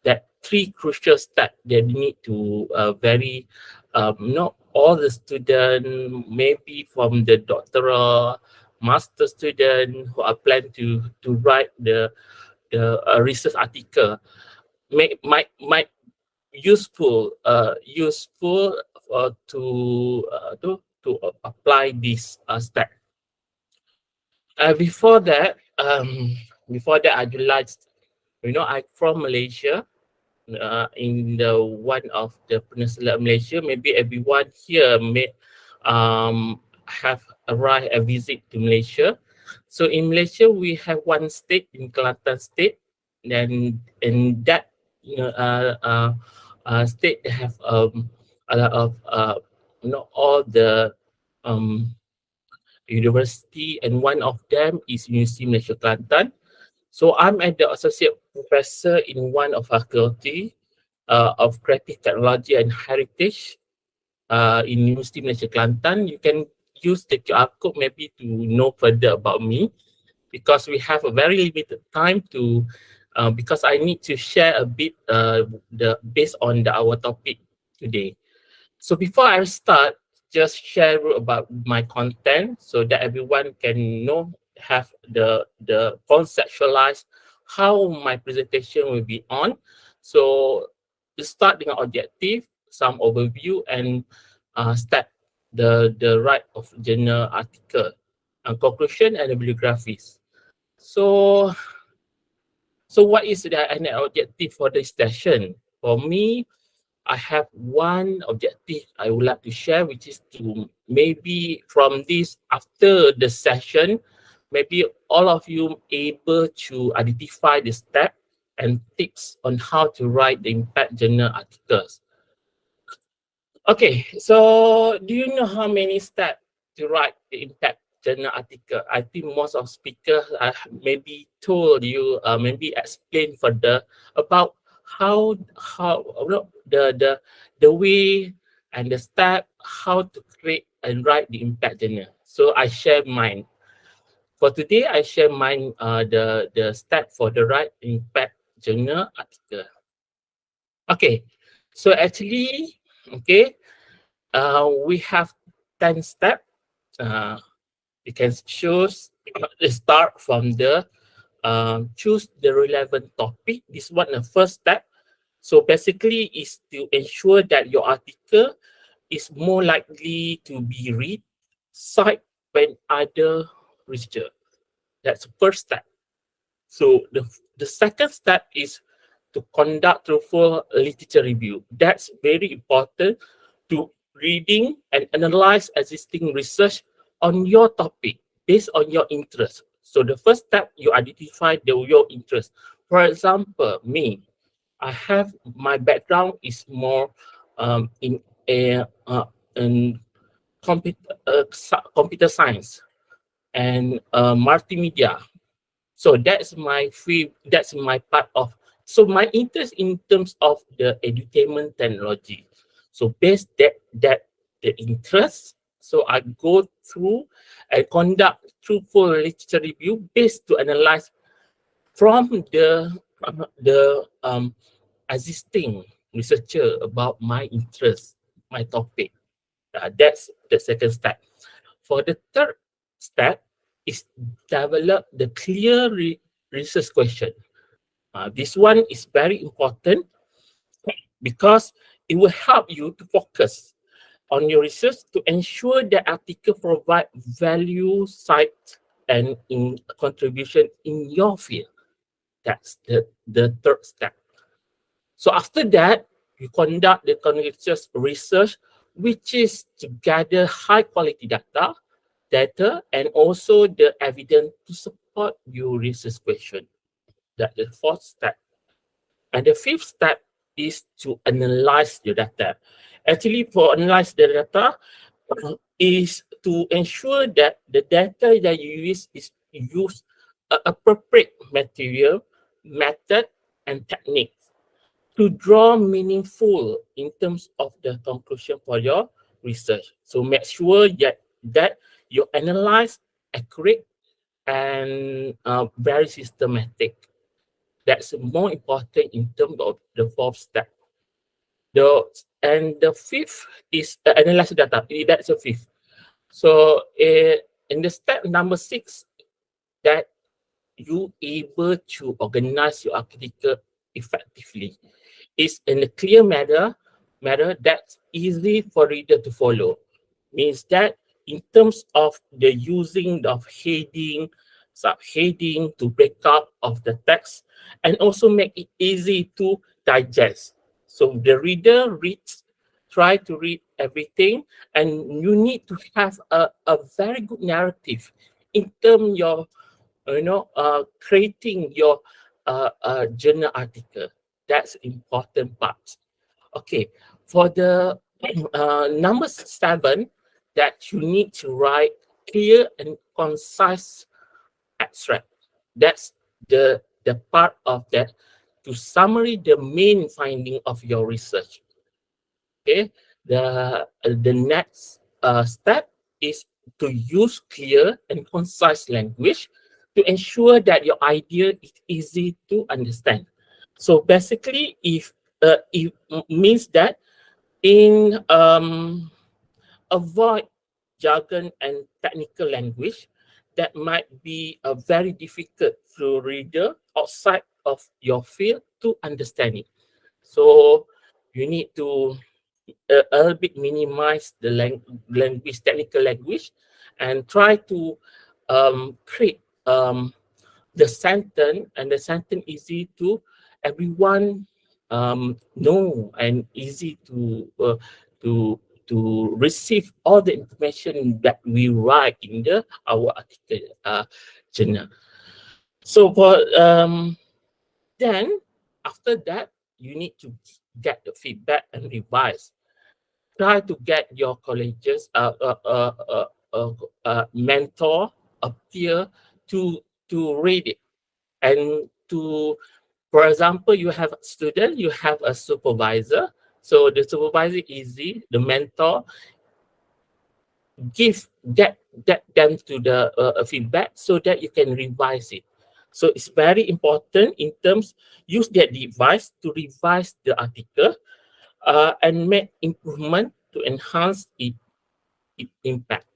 that three crucial steps that need to very not all the student, maybe from the doctoral master student who are planning to write the research article might useful to apply this step. Before that, I would like, I from Malaysia. In the one of the Peninsula Malaysia, maybe everyone here may have arrived a visit to Malaysia. So in Malaysia, we have one state in Kelantan State, and in that state have a lot of all the university, and one of them is University Malaysia Kelantan. So I'm at the associate professor in one of faculty of creative technology and heritage in University Malaysia Kelantan. You can use the QR code maybe to know further about me, because we have a very limited time to because I need to share a bit based on our topic today. So before I start, just share about my content so that everyone can have the conceptualize how my presentation will be on. So to start dengan objective, some overview, and start the right of journal article, and conclusion and bibliographies. So what is the objective for this session? For me, I have one objective I would like to share, which is to maybe from this, after the session, maybe all of you able to identify the step and tips on how to write the impact journal articles. Okay, so do you know how many steps to write the impact journal article? I think most of speakers maybe told you, maybe explain further about how the way and the step how to create and write the impact journal. So I share mine. For today, I share mine the step for the right impact journal article. Okay, so actually, okay, we have 10 steps. You can choose start from the choose the relevant topic. This one the first step. So basically is to ensure that your article is more likely to be read, cited by other researcher. That's the first step. So the second step is to conduct truthful literature review. That's very important to reading and analyze existing research on your topic, based on your interest. So the first step, you identify your interest. For example, me, I have my background is more in a in computer science and multimedia. So that's my that's my part of. So my interest in terms of the edutainment technology. So based that the interest, so I go through and conduct truthful literature review based to analyze from the existing researcher about my interest, my topic. That's the second step. For the third step is develop the clear research question. This one is very important because it will help you to focus on your research to ensure the article provide value, site, and in contribution in your field. That's the third step. So after that, you conduct the continuous research, which is to gather high quality data, and also the evidence to support your research question. That's the fourth step. And the fifth step is to analyze the data. Actually, for analyze the data is to ensure that the data that you use is use appropriate material, method, and technique to draw meaningful in terms of the conclusion for your research. So make sure that you analyze accurate and very systematic. That's more important in terms of the fourth step. And the fifth is analyze data. That's the fifth. So in the step number 6, that you able to organize your article effectively is in a clear manner that's easy for reader to follow. Means that in terms of the using of heading, subheading to break up of the text, and also make it easy to digest. So the reader try to read everything, and you need to have a very good narrative in terms of creating your journal article. That's important part. Okay, for the number 7, that you need to write clear and concise abstract. That's the part of that to summary the main finding of your research. Okay, the next step is to use clear and concise language to ensure that your idea is easy to understand. So basically, if it means that in avoid jargon and technical language that might be very difficult to reader outside of your field to understand it. So you need to a little bit minimize the language, technical language, and try to create the sentence, and the sentence easy to everyone know and easy to receive all the information that we write in our article journal. So for then after that, you need to get the feedback and revise. Try to get your colleagues, mentor, a peer to read it, and to, for example, you have a student, you have a supervisor. So the supervisor is easy, the mentor get them to the feedback so that you can revise it. So it's very important in terms, use that device to revise the article and make improvement to enhance its impact.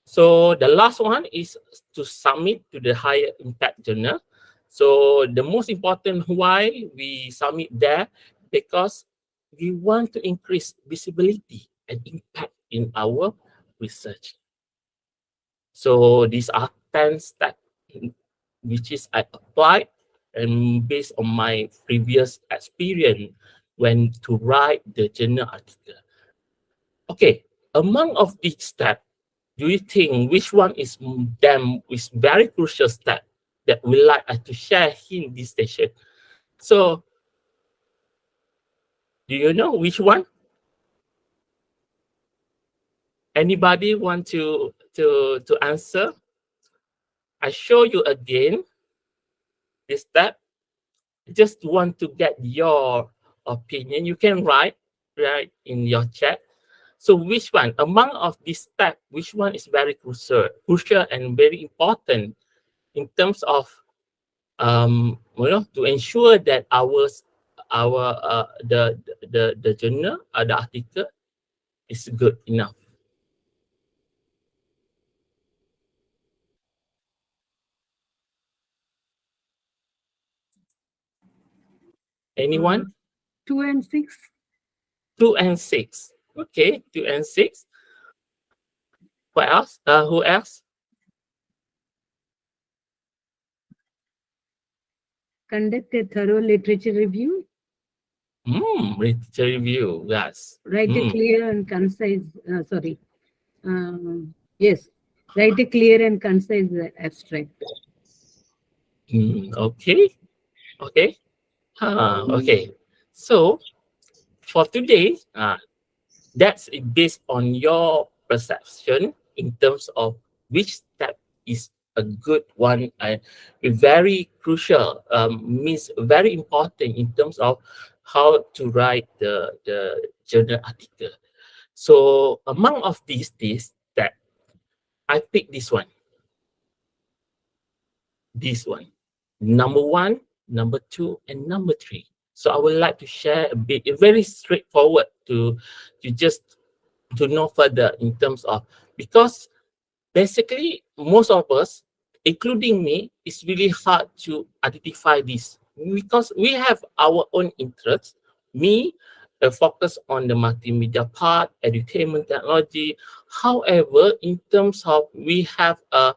So the last one is to submit to the higher impact journal. So the most important why we submit there, because we want to increase visibility and impact in our research. So these are 10 steps which is I applied and based on my previous experience when to write the journal article. Okay, among of these steps, do you think which one is them is very crucial step that we like to share in this session? So, do you know which one? Anybody want to answer? I show you again this step. Just want to get your opinion. You can write in your chat. So which one among of these steps, which one is very crucial and very important in terms of to ensure that the journal the article is good enough. Anyone? 2 and 6. 2 and 6. Okay, 2 and 6. What else? Who else? Conduct a thorough literature review. Literature review, yes. Write a clear and concise, yes, write a clear and concise abstract. Okay. Okay. So for today, that's based on your perception in terms of which step is a good one and very crucial, means very important in terms of how to write the journal article. So among of these that I pick this one. This one. Number 1, number 2, and number 3. So I would like to share a bit, very straightforward to just to know further in terms of, because basically most of us, including me, it's really hard to identify this because we have our own interests. Me, focus on the multimedia part, edutainment technology. However, in terms of we have a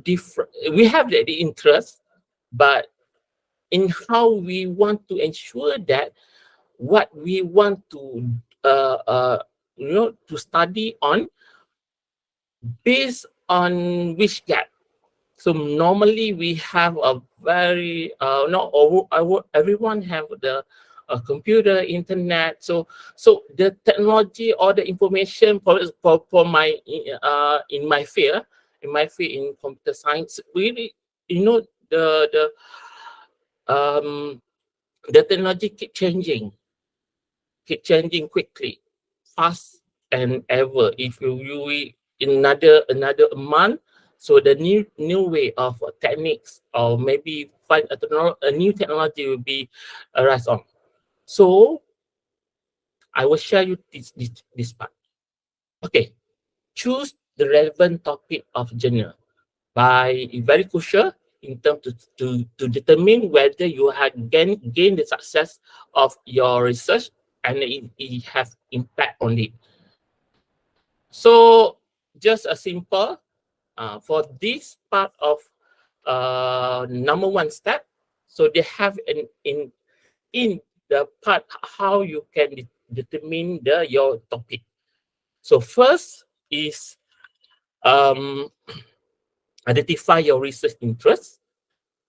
different, we have the interest, but in how we want to ensure that what we want to to study on based on which gap. So normally we have a very everyone have the computer, internet. So the technology or the information for my in my field in computer science, really, the technology keep changing quickly, fast and ever. If you in another month, so the new way of techniques or maybe find a new technology will be arise on. So I will share you this part. Okay, choose the relevant topic of journal by very crucial in terms to determine whether you have gained the success of your research and it have impact on it. So just a simple for this part of number 1 step. So they have in the part how you can determine your topic. So first is identify your research interests.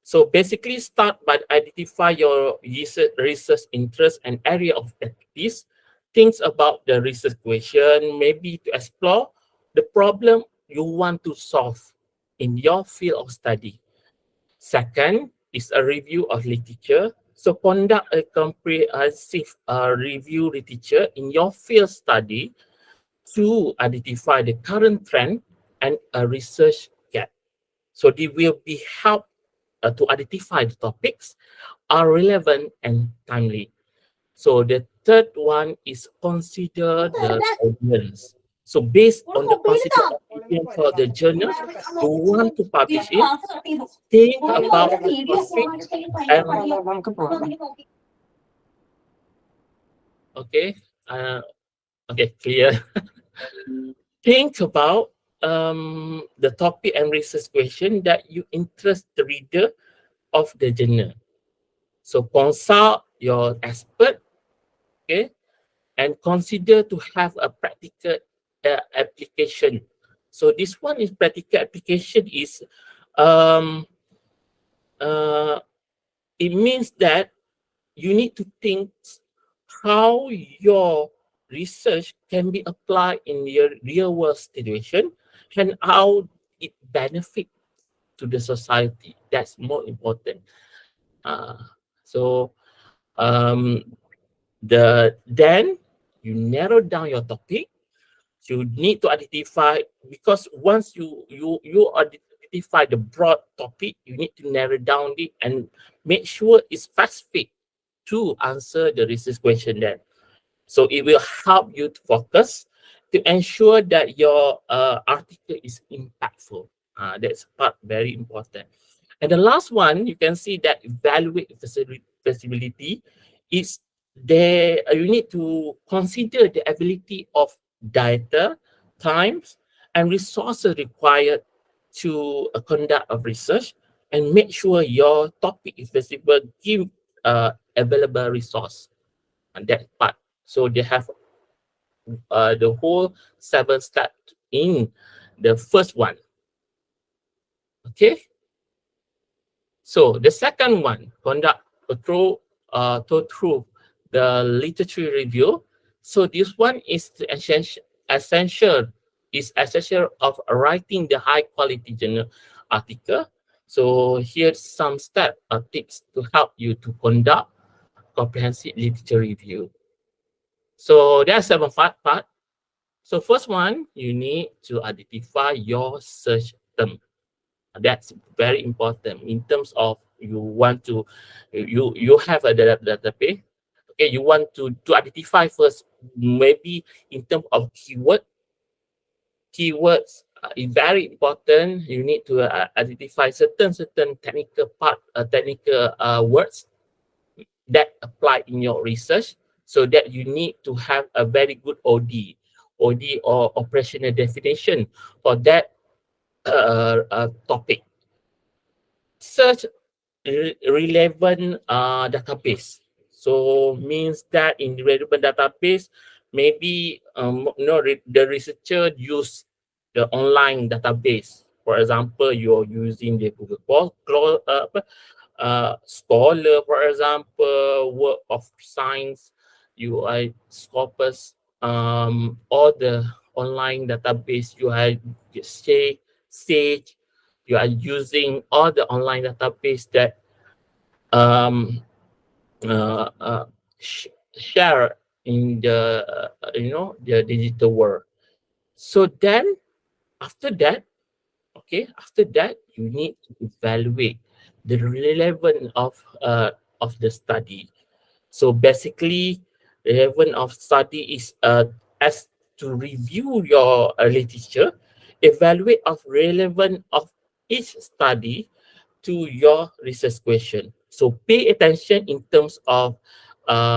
So basically start by identify your research interest and area of expertise. Think about the research question, maybe to explore the problem you want to solve in your field of study. Second is a review of literature. So conduct a comprehensive review literature in your field study to identify the current trend and a research gap. So they will be help to identify the topics are relevant and timely. So the third one is consider the audience. So based on the consider audience for the journal you want to publish it, think about the topic and okay, clear. Think about the topic and research question that you interest the reader of the journal. So consult your expert, okay, and consider to have a practical application. So this one is practical application is um, it means that you need to think how your research can be applied in your real world situation and how it benefit to the society. That's more important. So um, then you narrow down your topic. You need to identify, because once you identify the broad topic, you need to narrow down it and make sure it's specific to answer the research question then. So it will help you to focus to ensure that your article is impactful. That's part very important. And the last one, you can see that evaluate feasibility is there. You need to consider the ability of data, times, and resources required to conduct a research, and make sure your topic is feasible. Give available resource and that part. So they have the whole 7 steps in the first one. Okay. So the second one, conduct a through the literature review. So this one is the essential of writing the high quality journal article. So here's some steps or tips to help you to conduct comprehensive literature review. So there are 7 parts. So first one, you need to identify your search term. That's very important in terms of you want to you have a database. Okay, you want to identify first, maybe in terms of keywords is very important. You need to identify certain technical words that apply in your research, so that you need to have a very good OD or operational definition for that topic. Search relevant database. So means that in the relevant database, maybe the researcher use the online database. For example, you're using the Google Scholar, for example, Work of Science, UI Scopus, all the online database. You have Sage, you are using all the online database that share in the the digital world. So then after that, you need to evaluate the relevance of the study. So basically, relevance of study is as to review your literature, evaluate of relevance of each study to your research question. So pay attention in terms of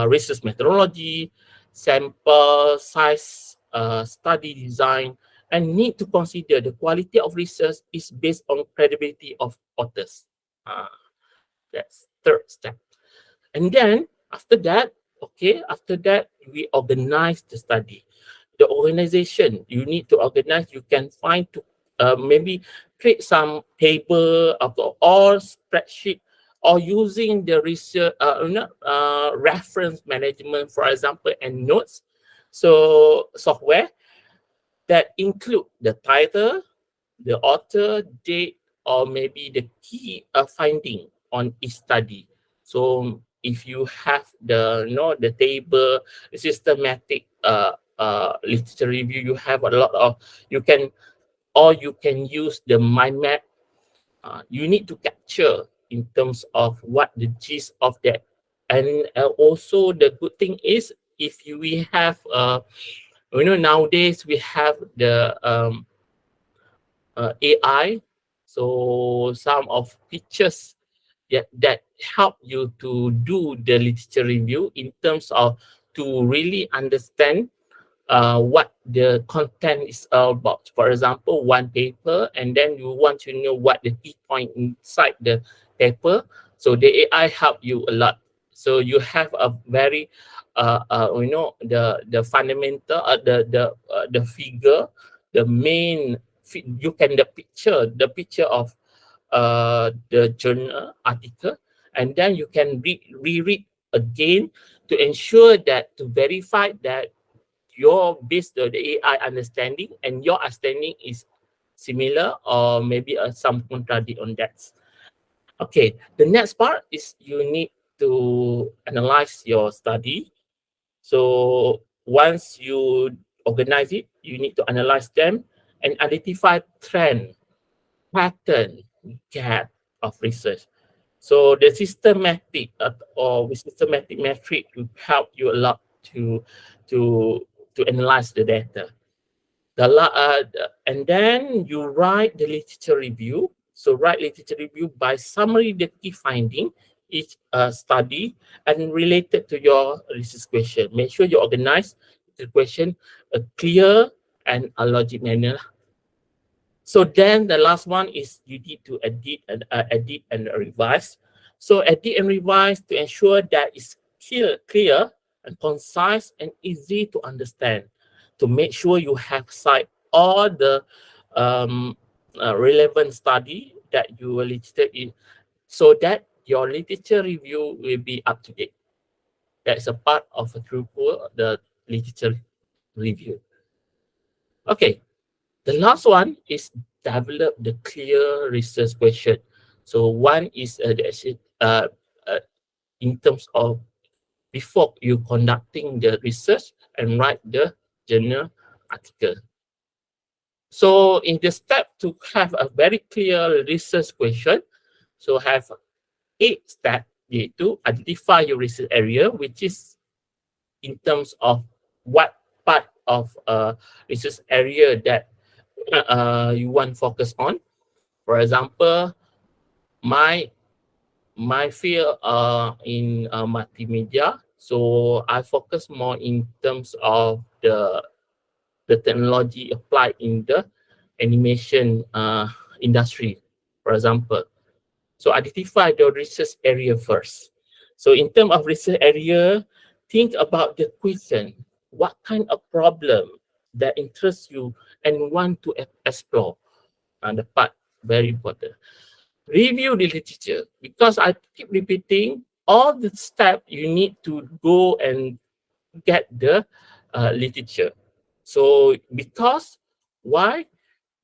research methodology, sample size, study design, and need to consider the quality of research is based on credibility of authors. That's third step. And then after that, we organize the study. The organization, you need to organize. You can find to maybe create some table or spreadsheet, or using the research reference management, for example, and notes. So software that include the title, the author, date, or maybe the key finding on each study. So if you have the the table, the systematic literature review, you have a lot of, you can use the mind map. You need to capture in terms of what the gist of that. And also the good thing is, if we have nowadays we have the AI, so some of features that help you to do the literature review in terms of to really understand what the content is all about. For example, one paper, and then you want to know what the key point inside the paper. So the AI help you a lot. So you have a very, the fundamental, the figure, the main, you can the picture of the journal article, and then you can reread again to ensure that, to verify that your based on the AI understanding and your understanding is similar, or maybe some contradict on that. Okay, the next part is you need to analyze your study. So once you organize it, you need to analyze them and identify trend, pattern, gap of research. So the systematic or with systematic metric will help you a lot to analyze the data. And then you write the literature review. So write literature review by summary the key finding each study and related to your research question. Make sure you organize the question a clear and a logic manner. So then the last one is you need to edit and revise. So edit and revise to ensure that it's clear and concise and easy to understand. To make sure you have cite all the relevant study that you will listed in, so that your literature review will be up to date. That's a part of the literature review. Okay, the last one is develop the clear research question. So one is in terms of before you conducting the research and write the journal article. So in the step to have a very clear research question, so have 8 steps to identify your research area, which is in terms of what part of research area that you want to focus on. For example, my field in multimedia, so I focus more in terms of the technology applied in the animation industry, for example. So identify the research area first. So in terms of research area, think about the question, what kind of problem that interests you and want to explore. And the part very important. Review the literature, because I keep repeating all the steps you need to go and get the literature. So because why?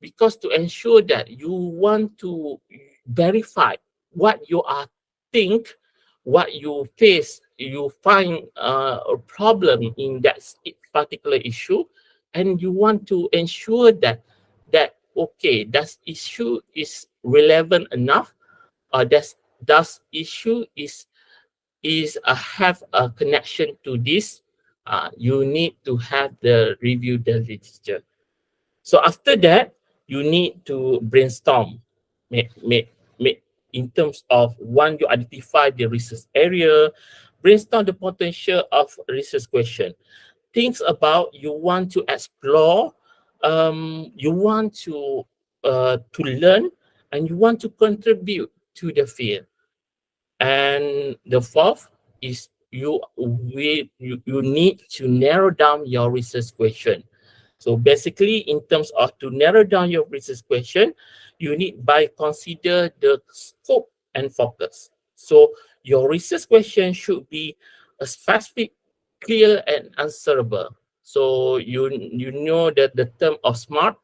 Because to ensure that you want to verify what you are think, what you face, you find a problem in that particular issue, and you want to ensure that okay, that issue is relevant enough, or that issue is have a connection to this. You need to have the review the literature. So after that, you need to brainstorm. Make in terms of when you identify the research area, brainstorm the potential of research question. Think about you want to explore, you want to learn, and you want to contribute to the field. And the fourth is you need to narrow down your research question. So basically, in terms of to narrow down your research question, you need by consider the scope and focus. So your research question should be a specific, clear, and answerable. So you know that the term of SMART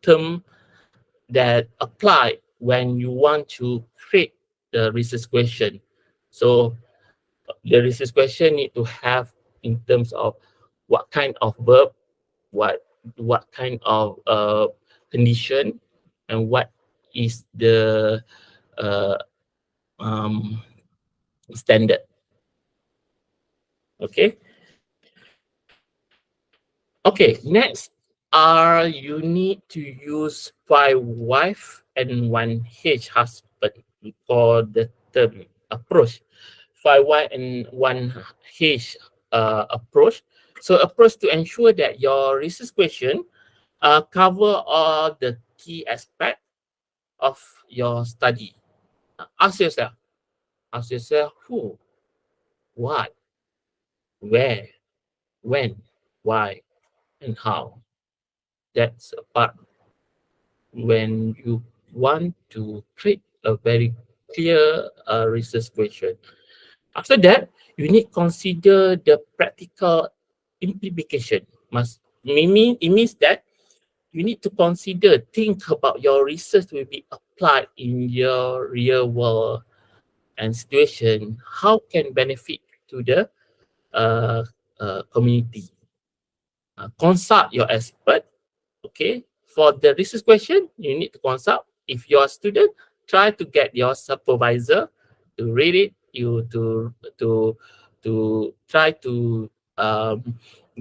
term that apply when you want to create the research question. So the research question need to have in terms of what kind of verb, what kind of condition, and what is the standard. Okay. Okay, next you need to use 5 wife and 1 husband for the term approach. 5 wife and 1 approach. So approach to ensure that your research question cover all the key aspects of your study. Ask yourself. Ask yourself who, what, where, when, why, and how. That's a part when you want to create a very clear research question. After that, you need to consider the practical implication. It means that you need to think about your research will be applied in your real world and situation. How can benefit to the community? Consult your expert. Okay, for the research question, you need to consult. If you're a student, try to get your supervisor to read it. You to try to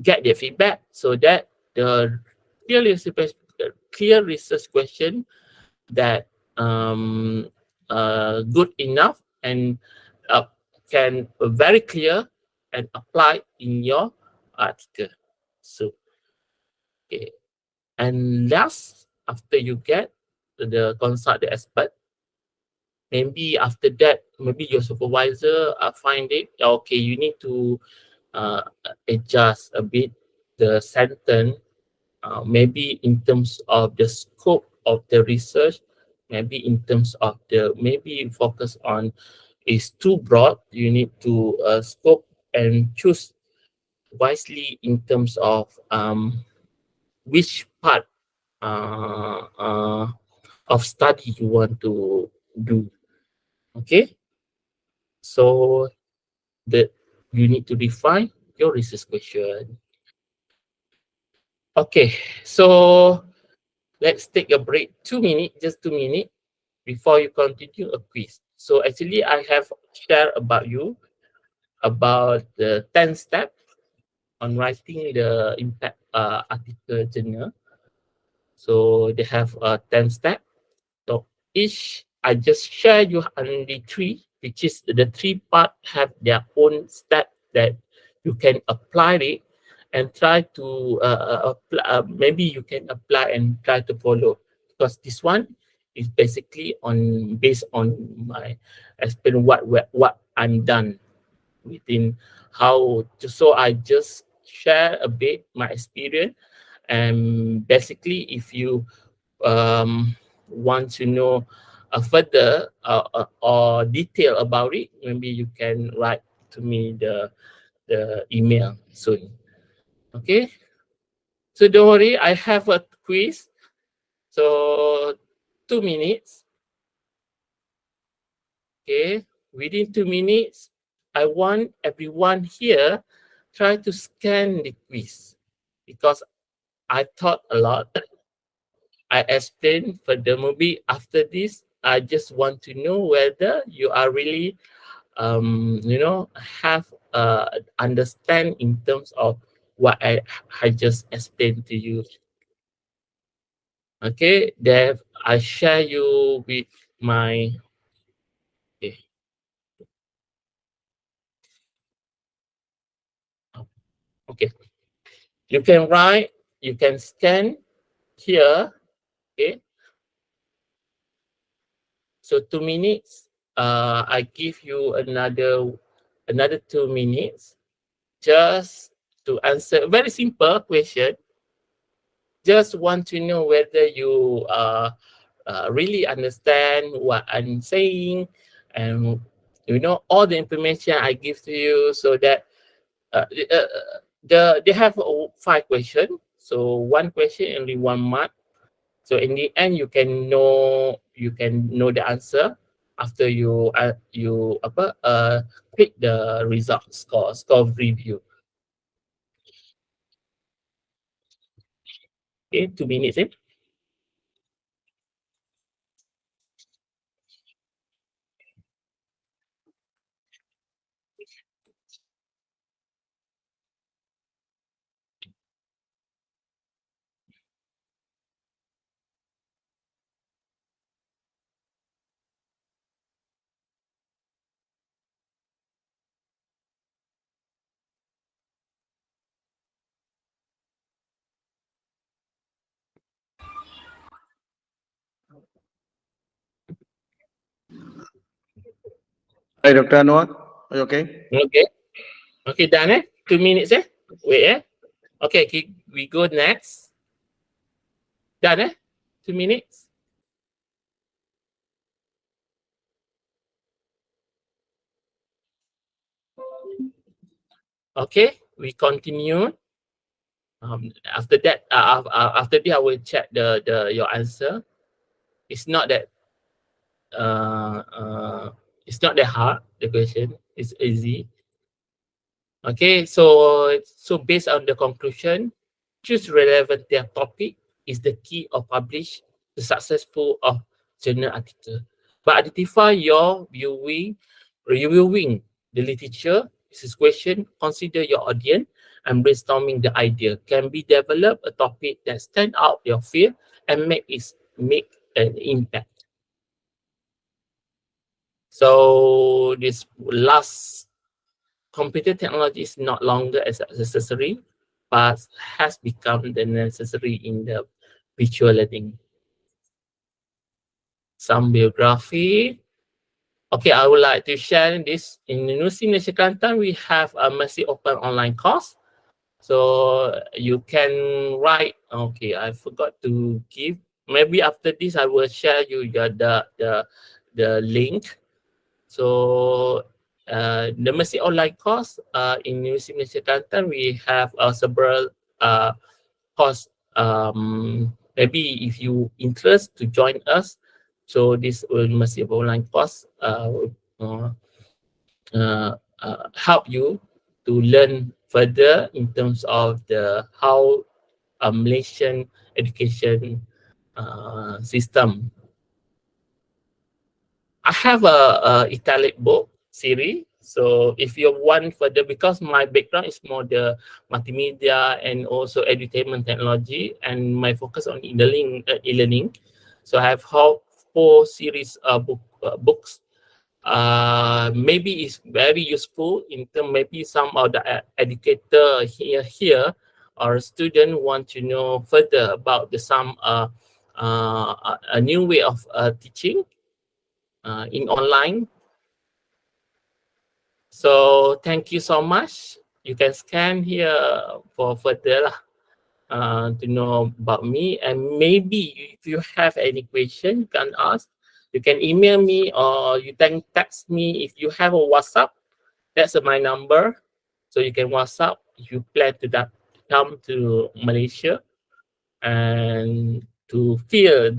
get their feedback so that the clear research question that good enough and can very clear and apply in your article. So okay. And last, after you get the consult the expert, maybe after that, maybe your supervisor find it okay. You need to adjust a bit the sentence, maybe in terms of the scope of the research, maybe in terms of maybe focus on is too broad. You need to scope and choose wisely in terms of which part of study you want to do. Okay, so that you need to define your research question. Okay, so let's take a break, 2 minutes, just 2 minutes before you continue a quiz. So actually I have shared about you about the 10 steps on writing the impact article journal. So they have 10 steps. So each, I just share you only 3, which is the 3 part have their own step that you can apply it and try to maybe you can apply and try to follow, because this one is basically based on my experience, what I'm done within how to, so I just share a bit my experience. And basically if you want to know further or detail about it, maybe you can write to me the email soon. Okay, so don't worry, I have a quiz. So 2 minutes. Okay, within 2 minutes, I want everyone here try to scan the quiz, because I thought a lot. I explained for the movie. After this, I just want to know whether you are really, have understand in terms of what I just explained to you. Okay, Dev, I share you with my. Okay. Okay. You can write. You can scan here. Okay. So 2 minutes. I give you another 2 minutes just to answer very simple question. Just want to know whether you really understand what I'm saying, and all the information I give to you, so that they have 5 questions. So 1 question only 1 mark. So in the end, you can know the answer after you pick the result score review. Okay, 2 minutes. Hi, Dr. Anwar. Are you okay? Okay. Okay, done, eh? 2 minutes, eh? Wait, eh? Okay, we go next. Done, eh? 2 minutes. Okay, we continue. After that, after this, I will check your answer. It's not that uh, uh, it's not that hard. The question is easy. Okay, so based on the conclusion, choose relevant their topic is the key of publish the successful of journal article. But identify your reviewing the literature. This is question. Consider your audience and brainstorming the idea. Can be develop a topic that stand out your field and make an impact. So this last computer technology is not longer as necessary, but has become the necessary in the visual learning. Some biography. Okay, I would like to share this. In University Malaysia Kelantan, we have a massive open online course. So you can write. Okay, I forgot to give. Maybe after this, I will share you the link. So the Mercy online course in University Malaysia Kelantan, we have several course. Maybe if you interest to join us, so this will Mercy online course help you to learn further in terms of the how Malaysian education system. I have a italic book series. So if you want further, because my background is more the multimedia and also edutainment technology, and my focus on e-learning. So I have 4 series books. Maybe it's very useful in term. Maybe some of the educator here or student want to know further about a new way of teaching in online. So thank you so much. You can scan here for further to know about me, and maybe if you have any question you can ask. You can email me or you can text me. If you have a WhatsApp, that's my number. So you can WhatsApp if you plan to come to Malaysia and to feel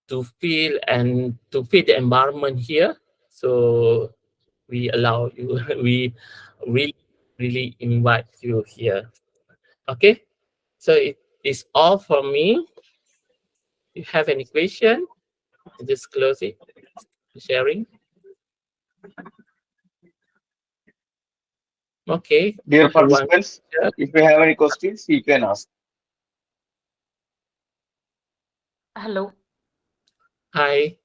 to feel the environment here. So we allow you, we really invite you here. Okay, so it is all from me. If you have any question, just close it, sharing. Okay. Dear Everyone. participants, if you have any questions, you can ask. Hello. Hi.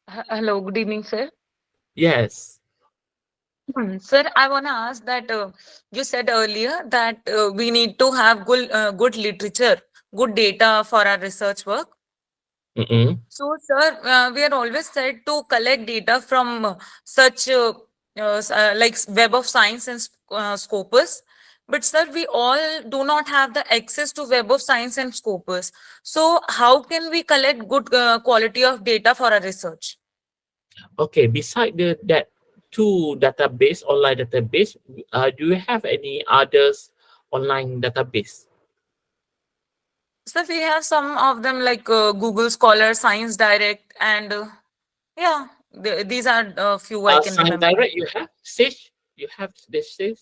Hello. Good evening, sir. Yes. Sir, I want to ask that you said earlier that we need to have good literature, good data for our research work. So, sir, we are always said to collect data from such like Web of Science and Scopus. But, sir, we all do not have the access to Web of Science and Scopus. So, how can we collect good quality of data for our research? Okay. Beside that two database, online database, do you have any others online database? So we have some of them like Google Scholar, Science Direct, and yeah, these are a few I can Science remember. Direct, you have Sage? You have this Sage?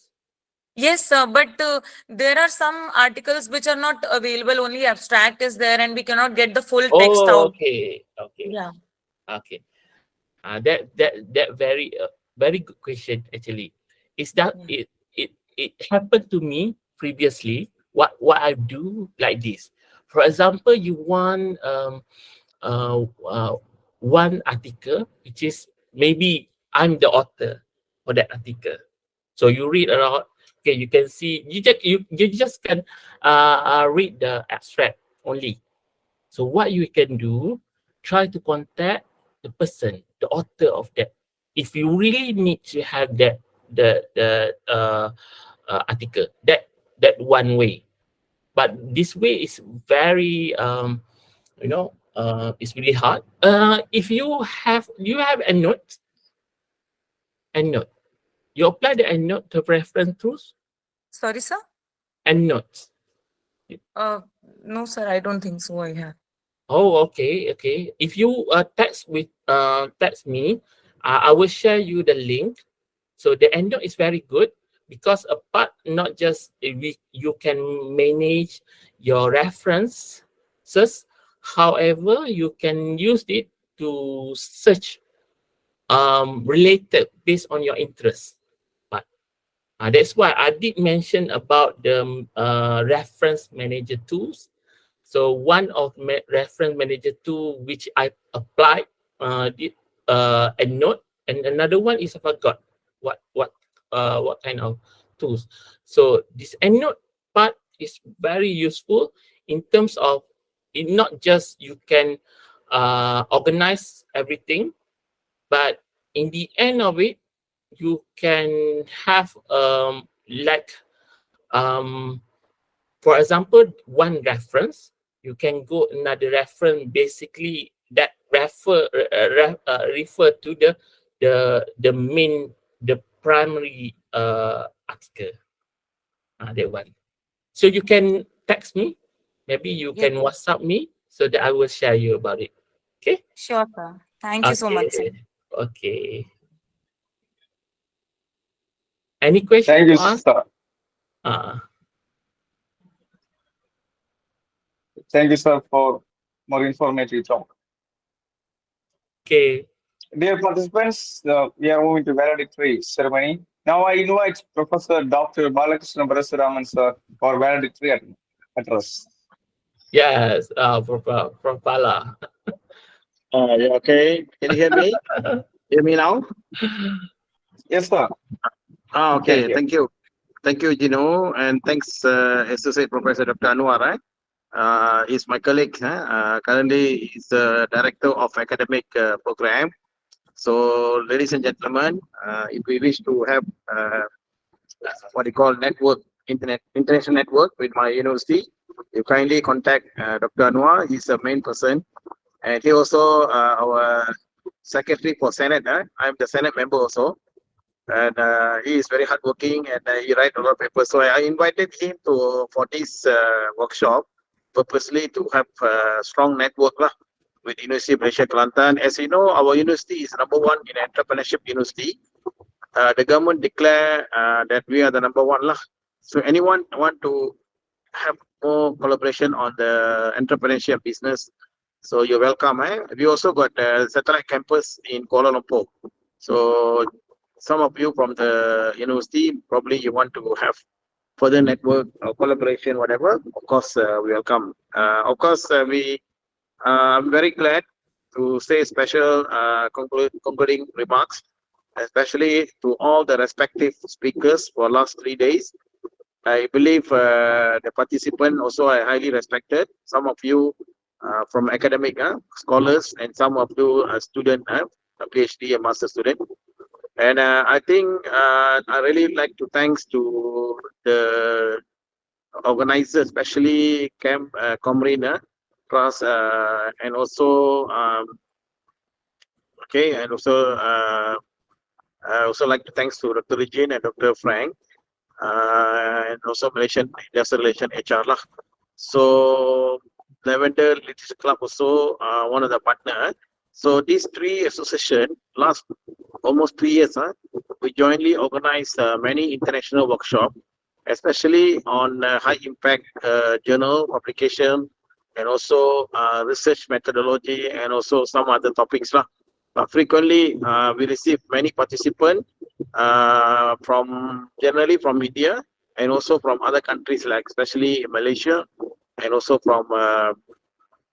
Yes, sir, but there are some articles which are not available. Only abstract is there, and we cannot get the full text Oh, out. okay. Yeah. Okay. That very good question actually. Is that it happened to me previously. What I do like this. For example, you want one article which is maybe I'm the author for that article. So you read around. Okay, you can see you just can read the abstract only. So what you can do, try to contact the person, the author of that. If you really need to have that article, that one way. But this way is very it's really hard. If you have EndNote, you apply the EndNote to reference tools. Sorry, sir. EndNote. No, sir. I don't think so. I have. Oh, okay. If you text me, I will share you the link. So the EndNote is very good because apart not just you can manage your references, however, you can use it to search related based on your interest. But that's why I did mention about the reference manager tools. So one of reference manager tool which I applied EndNote, and another one is I forgot what kind of tools. So this EndNote part is very useful in terms of it not just you can organize everything, but in the end of it, you can have for example, one reference, you can go another reference. Basically, that refer to the primary article. That one. So you can text me, maybe you can WhatsApp me, so that I will share you about it. Okay. Sure, sir. Thank you so much, sir. Okay. Any questions? Thank you, sir. Thank you, sir, for more informative talk. Okay. Dear participants, we are moving to valedictory ceremony. Now I invite Professor Dr. Balakrishna Parasuraman, sir, for valedictory address. Yes, from Pala. Okay. Can you hear me? Hear me now? Yes, sir. Okay. Thank you. Thank you, Gino. And thanks, Associate Professor Dr. Anwar. He's my colleague. Currently, he's the Director of Academic Program. So, ladies and gentlemen, if we wish to have what you call international network with my university, you kindly contact Dr. Anwar. He's the main person. And he also our secretary for Senate. I'm the Senate member also. And he is very hardworking and he writes a lot of papers. So I invited him for this workshop purposely to have a strong network with University of Malaysia Kelantan. As you know, our university is number one in entrepreneurship university. The government declare that we are the number one. So anyone want to have more collaboration on the entrepreneurship business, so you're welcome. We also got a satellite campus in Kuala Lumpur. So some of you from the university, probably you want to have further network or collaboration, whatever, of course, we welcome. Of course, I'm very glad to say special concluding remarks, especially to all the respective speakers for last 3 days. I believe the participant also are highly respected. Some of you from academic scholars, and some of you are student, a PhD, a master student. And I think I really like to thanks to the organizers, especially Camp Comrade class, and also and also I also like to thanks to Dr. Regine and Dr. Frank, and also Malaysian Industrial Relation HR lah. So Lavender Literature Club also one of the partner. So these three association last almost 3 years, we jointly organize many international workshops, especially on high impact journal publication, and also research methodology, and also some other topics lah. But frequently we receive many participants generally from India, and also from other countries, like especially Malaysia, and also from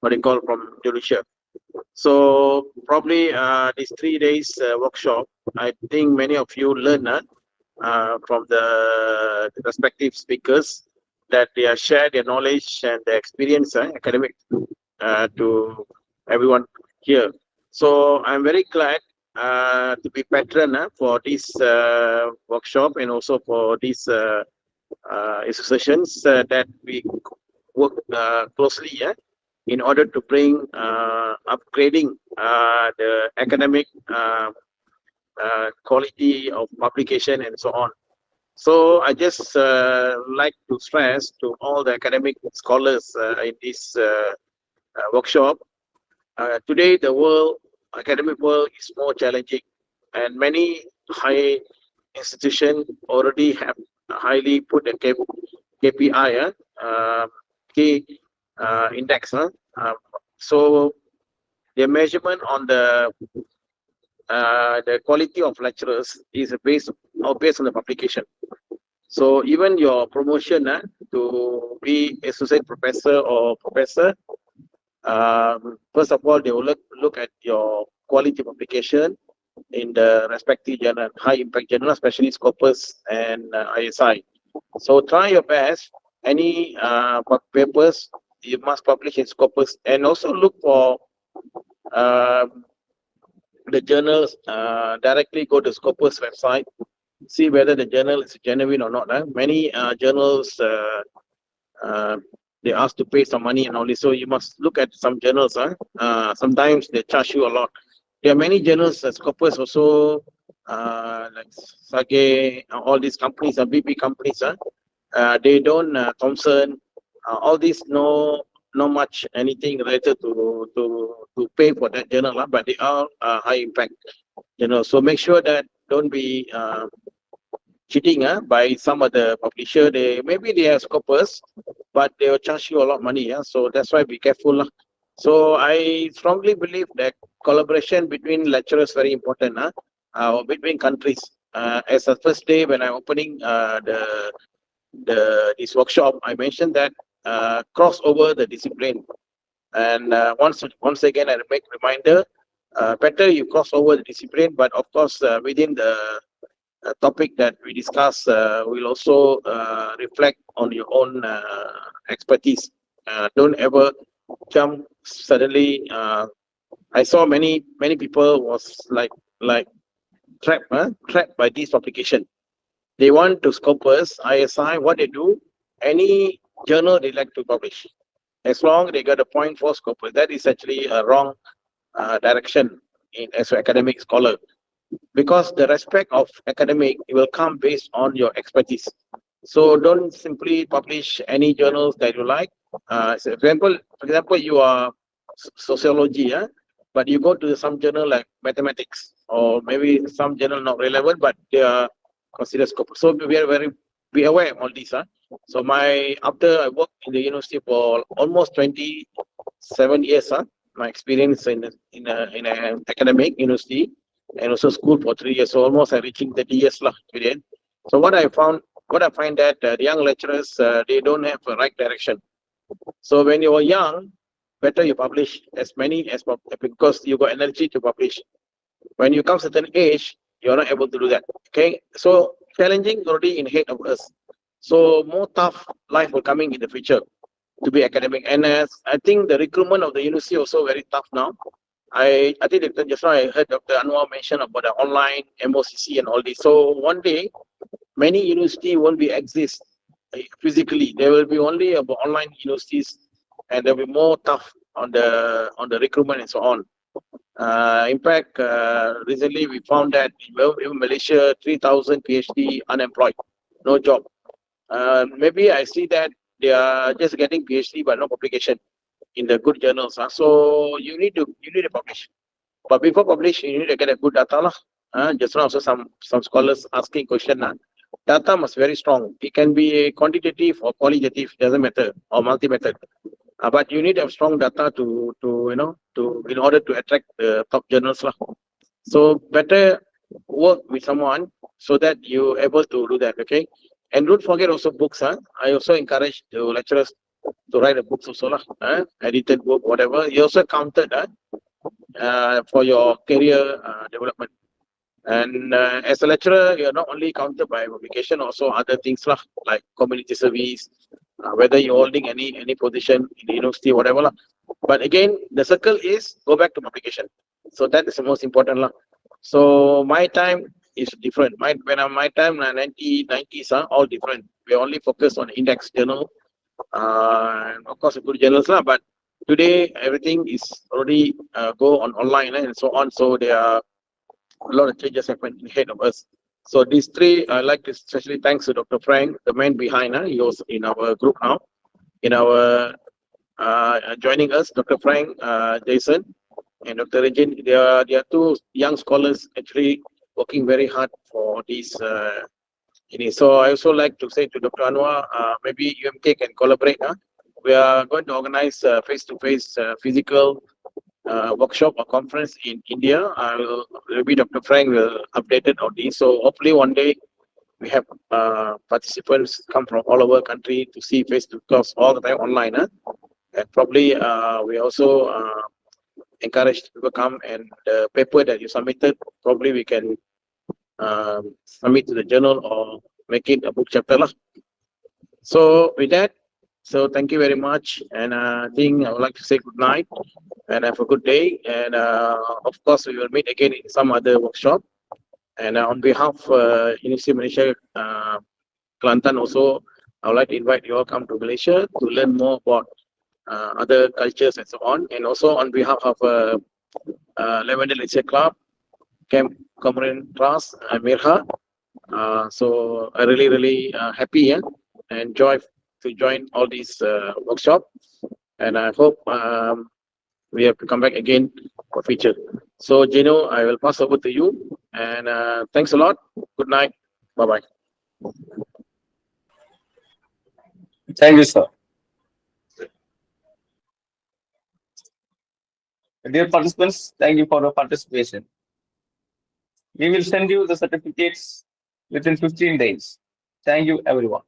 from Indonesia. So probably these 3 days workshop, I think many of you learn from the respective speakers, that they are share their knowledge and their experience, academic to everyone here. So I'm very glad to be patron for this workshop and also for these associations that we work closely in order to bring upgrading the academic quality of publication and so on. So I just like to stress to all the academic scholars in this workshop. Today, the academic world is more challenging, and many high institutions already have highly put a KPI, key index. So the measurement on the quality of lecturers is based on the publication. So even your promotion to be associate professor or professor, first of all, they will look at your quality publication in the respective journal, high impact journal, especially Scopus and ISI. So try your best. Any papers you must publish in Scopus, and also look for the journals. Directly go to Scopus website, see whether the journal is genuine or not. Many journals they ask to pay some money and all this, so you must look at some journals. Sometimes they charge you a lot. There are many journals, Scopus also, like Sage, all these companies, BP companies. They don't Thomson, all these no much anything related to pay for that journal, but they are high impact journals. So make sure that don't be cheating by some of the publisher. Maybe they have Scopus, but they will charge you a lot of money. So that's why be careful. So I strongly believe that collaboration between lecturers very important. Between countries. As a first day when I'm opening this workshop, I mentioned that cross over the discipline. And once again, I make reminder. Better you cross over the discipline, but of course within the topic that we discuss will also reflect on your own expertise. Don't ever jump suddenly. I saw many people was like trapped by this publication. They want to Scopus, ISI. What they do, any journal they like to publish, as long they got a point for Scopus. That is actually a wrong direction as an academic scholar. Because the respect of academic will come based on your expertise. So don't simply publish any journals that you like. For example, you are sociology, but you go to some journal like mathematics, or maybe some journal not relevant, but they are considered scope. So be aware of all this. So after I worked in the university for almost 27 years, my experience in an academic university, and also school for 3 years, so almost reaching 30 years period. So what I find that the young lecturers, they don't have a right direction. So when you are young, better you publish as many as possible, because you got energy to publish. When you come certain age, you are not able to do that. Okay, so challenging already in head of us. So more tough life will coming in the future to be academic. And I think the recruitment of the university also very tough now. I think that just now I heard Dr. Anwar mention about the online MOCC and all this. So one day, many universities won't be exist physically. There will be only about online universities, and there will be more tough on the recruitment and so on. In fact, recently we found that in Malaysia, 3,000 PhD unemployed, no job. Maybe I see that they are just getting PhD but no publication in the good journals. So you need to publish. But before publish, you need to get a good data. Just now also some scholars asking question. Data must very strong. It can be quantitative or qualitative, doesn't matter, or multi-method. But you need to have strong data to in order to attract the top journals. So better work with someone so that you're able to do that. Okay. And don't forget also books. I also encourage the lecturers to write a book also, edited book, whatever. You also counted for your career development. And as a lecturer, you're not only counted by publication, also other things like community service, whether you're holding any position in the university, whatever. But again, the circle is go back to publication. So that is the most important lah. So my time is different. My time 90s are all different. We only focus on index journal, and of course good journals lah. But today everything is already go on online and so on. So there are a lot of changes happen ahead of us. So these three, I like to especially thanks to Dr. Frank, the man behind. He was in our group now, in our joining us, Dr. Frank, Jason, and Dr. Regin. They are two young scholars actually working very hard for this. So I also like to say to Dr. Anwar, maybe UMK can collaborate. We are going to organize face-to-face physical workshop or conference in India. Maybe Dr. Frank will update it on this. So hopefully one day we have participants come from all over country to see face-to-face all the time online. And probably we also encourage people to come, and the paper that you submitted, probably we can submit to the journal or make it a book chapter lah. So with that, so thank you very much, and I think I would like to say good night and have a good day, and of course we will meet again in some other workshop. And on behalf of University of Malaysia Kelantan also, I would like to invite you all come to Malaysia to learn more about other cultures and so on. And also on behalf of Lavender Literature Club, Camp Comorin Trust, Mirha. So I really happy and enjoy to join all these workshop, and I hope we have to come back again for future. So Gino, I will pass over to you, and thanks a lot. Good night. Bye bye. Thank you, sir. Dear participants, thank you for your participation. We will send you the certificates within 15 days. Thank you, everyone.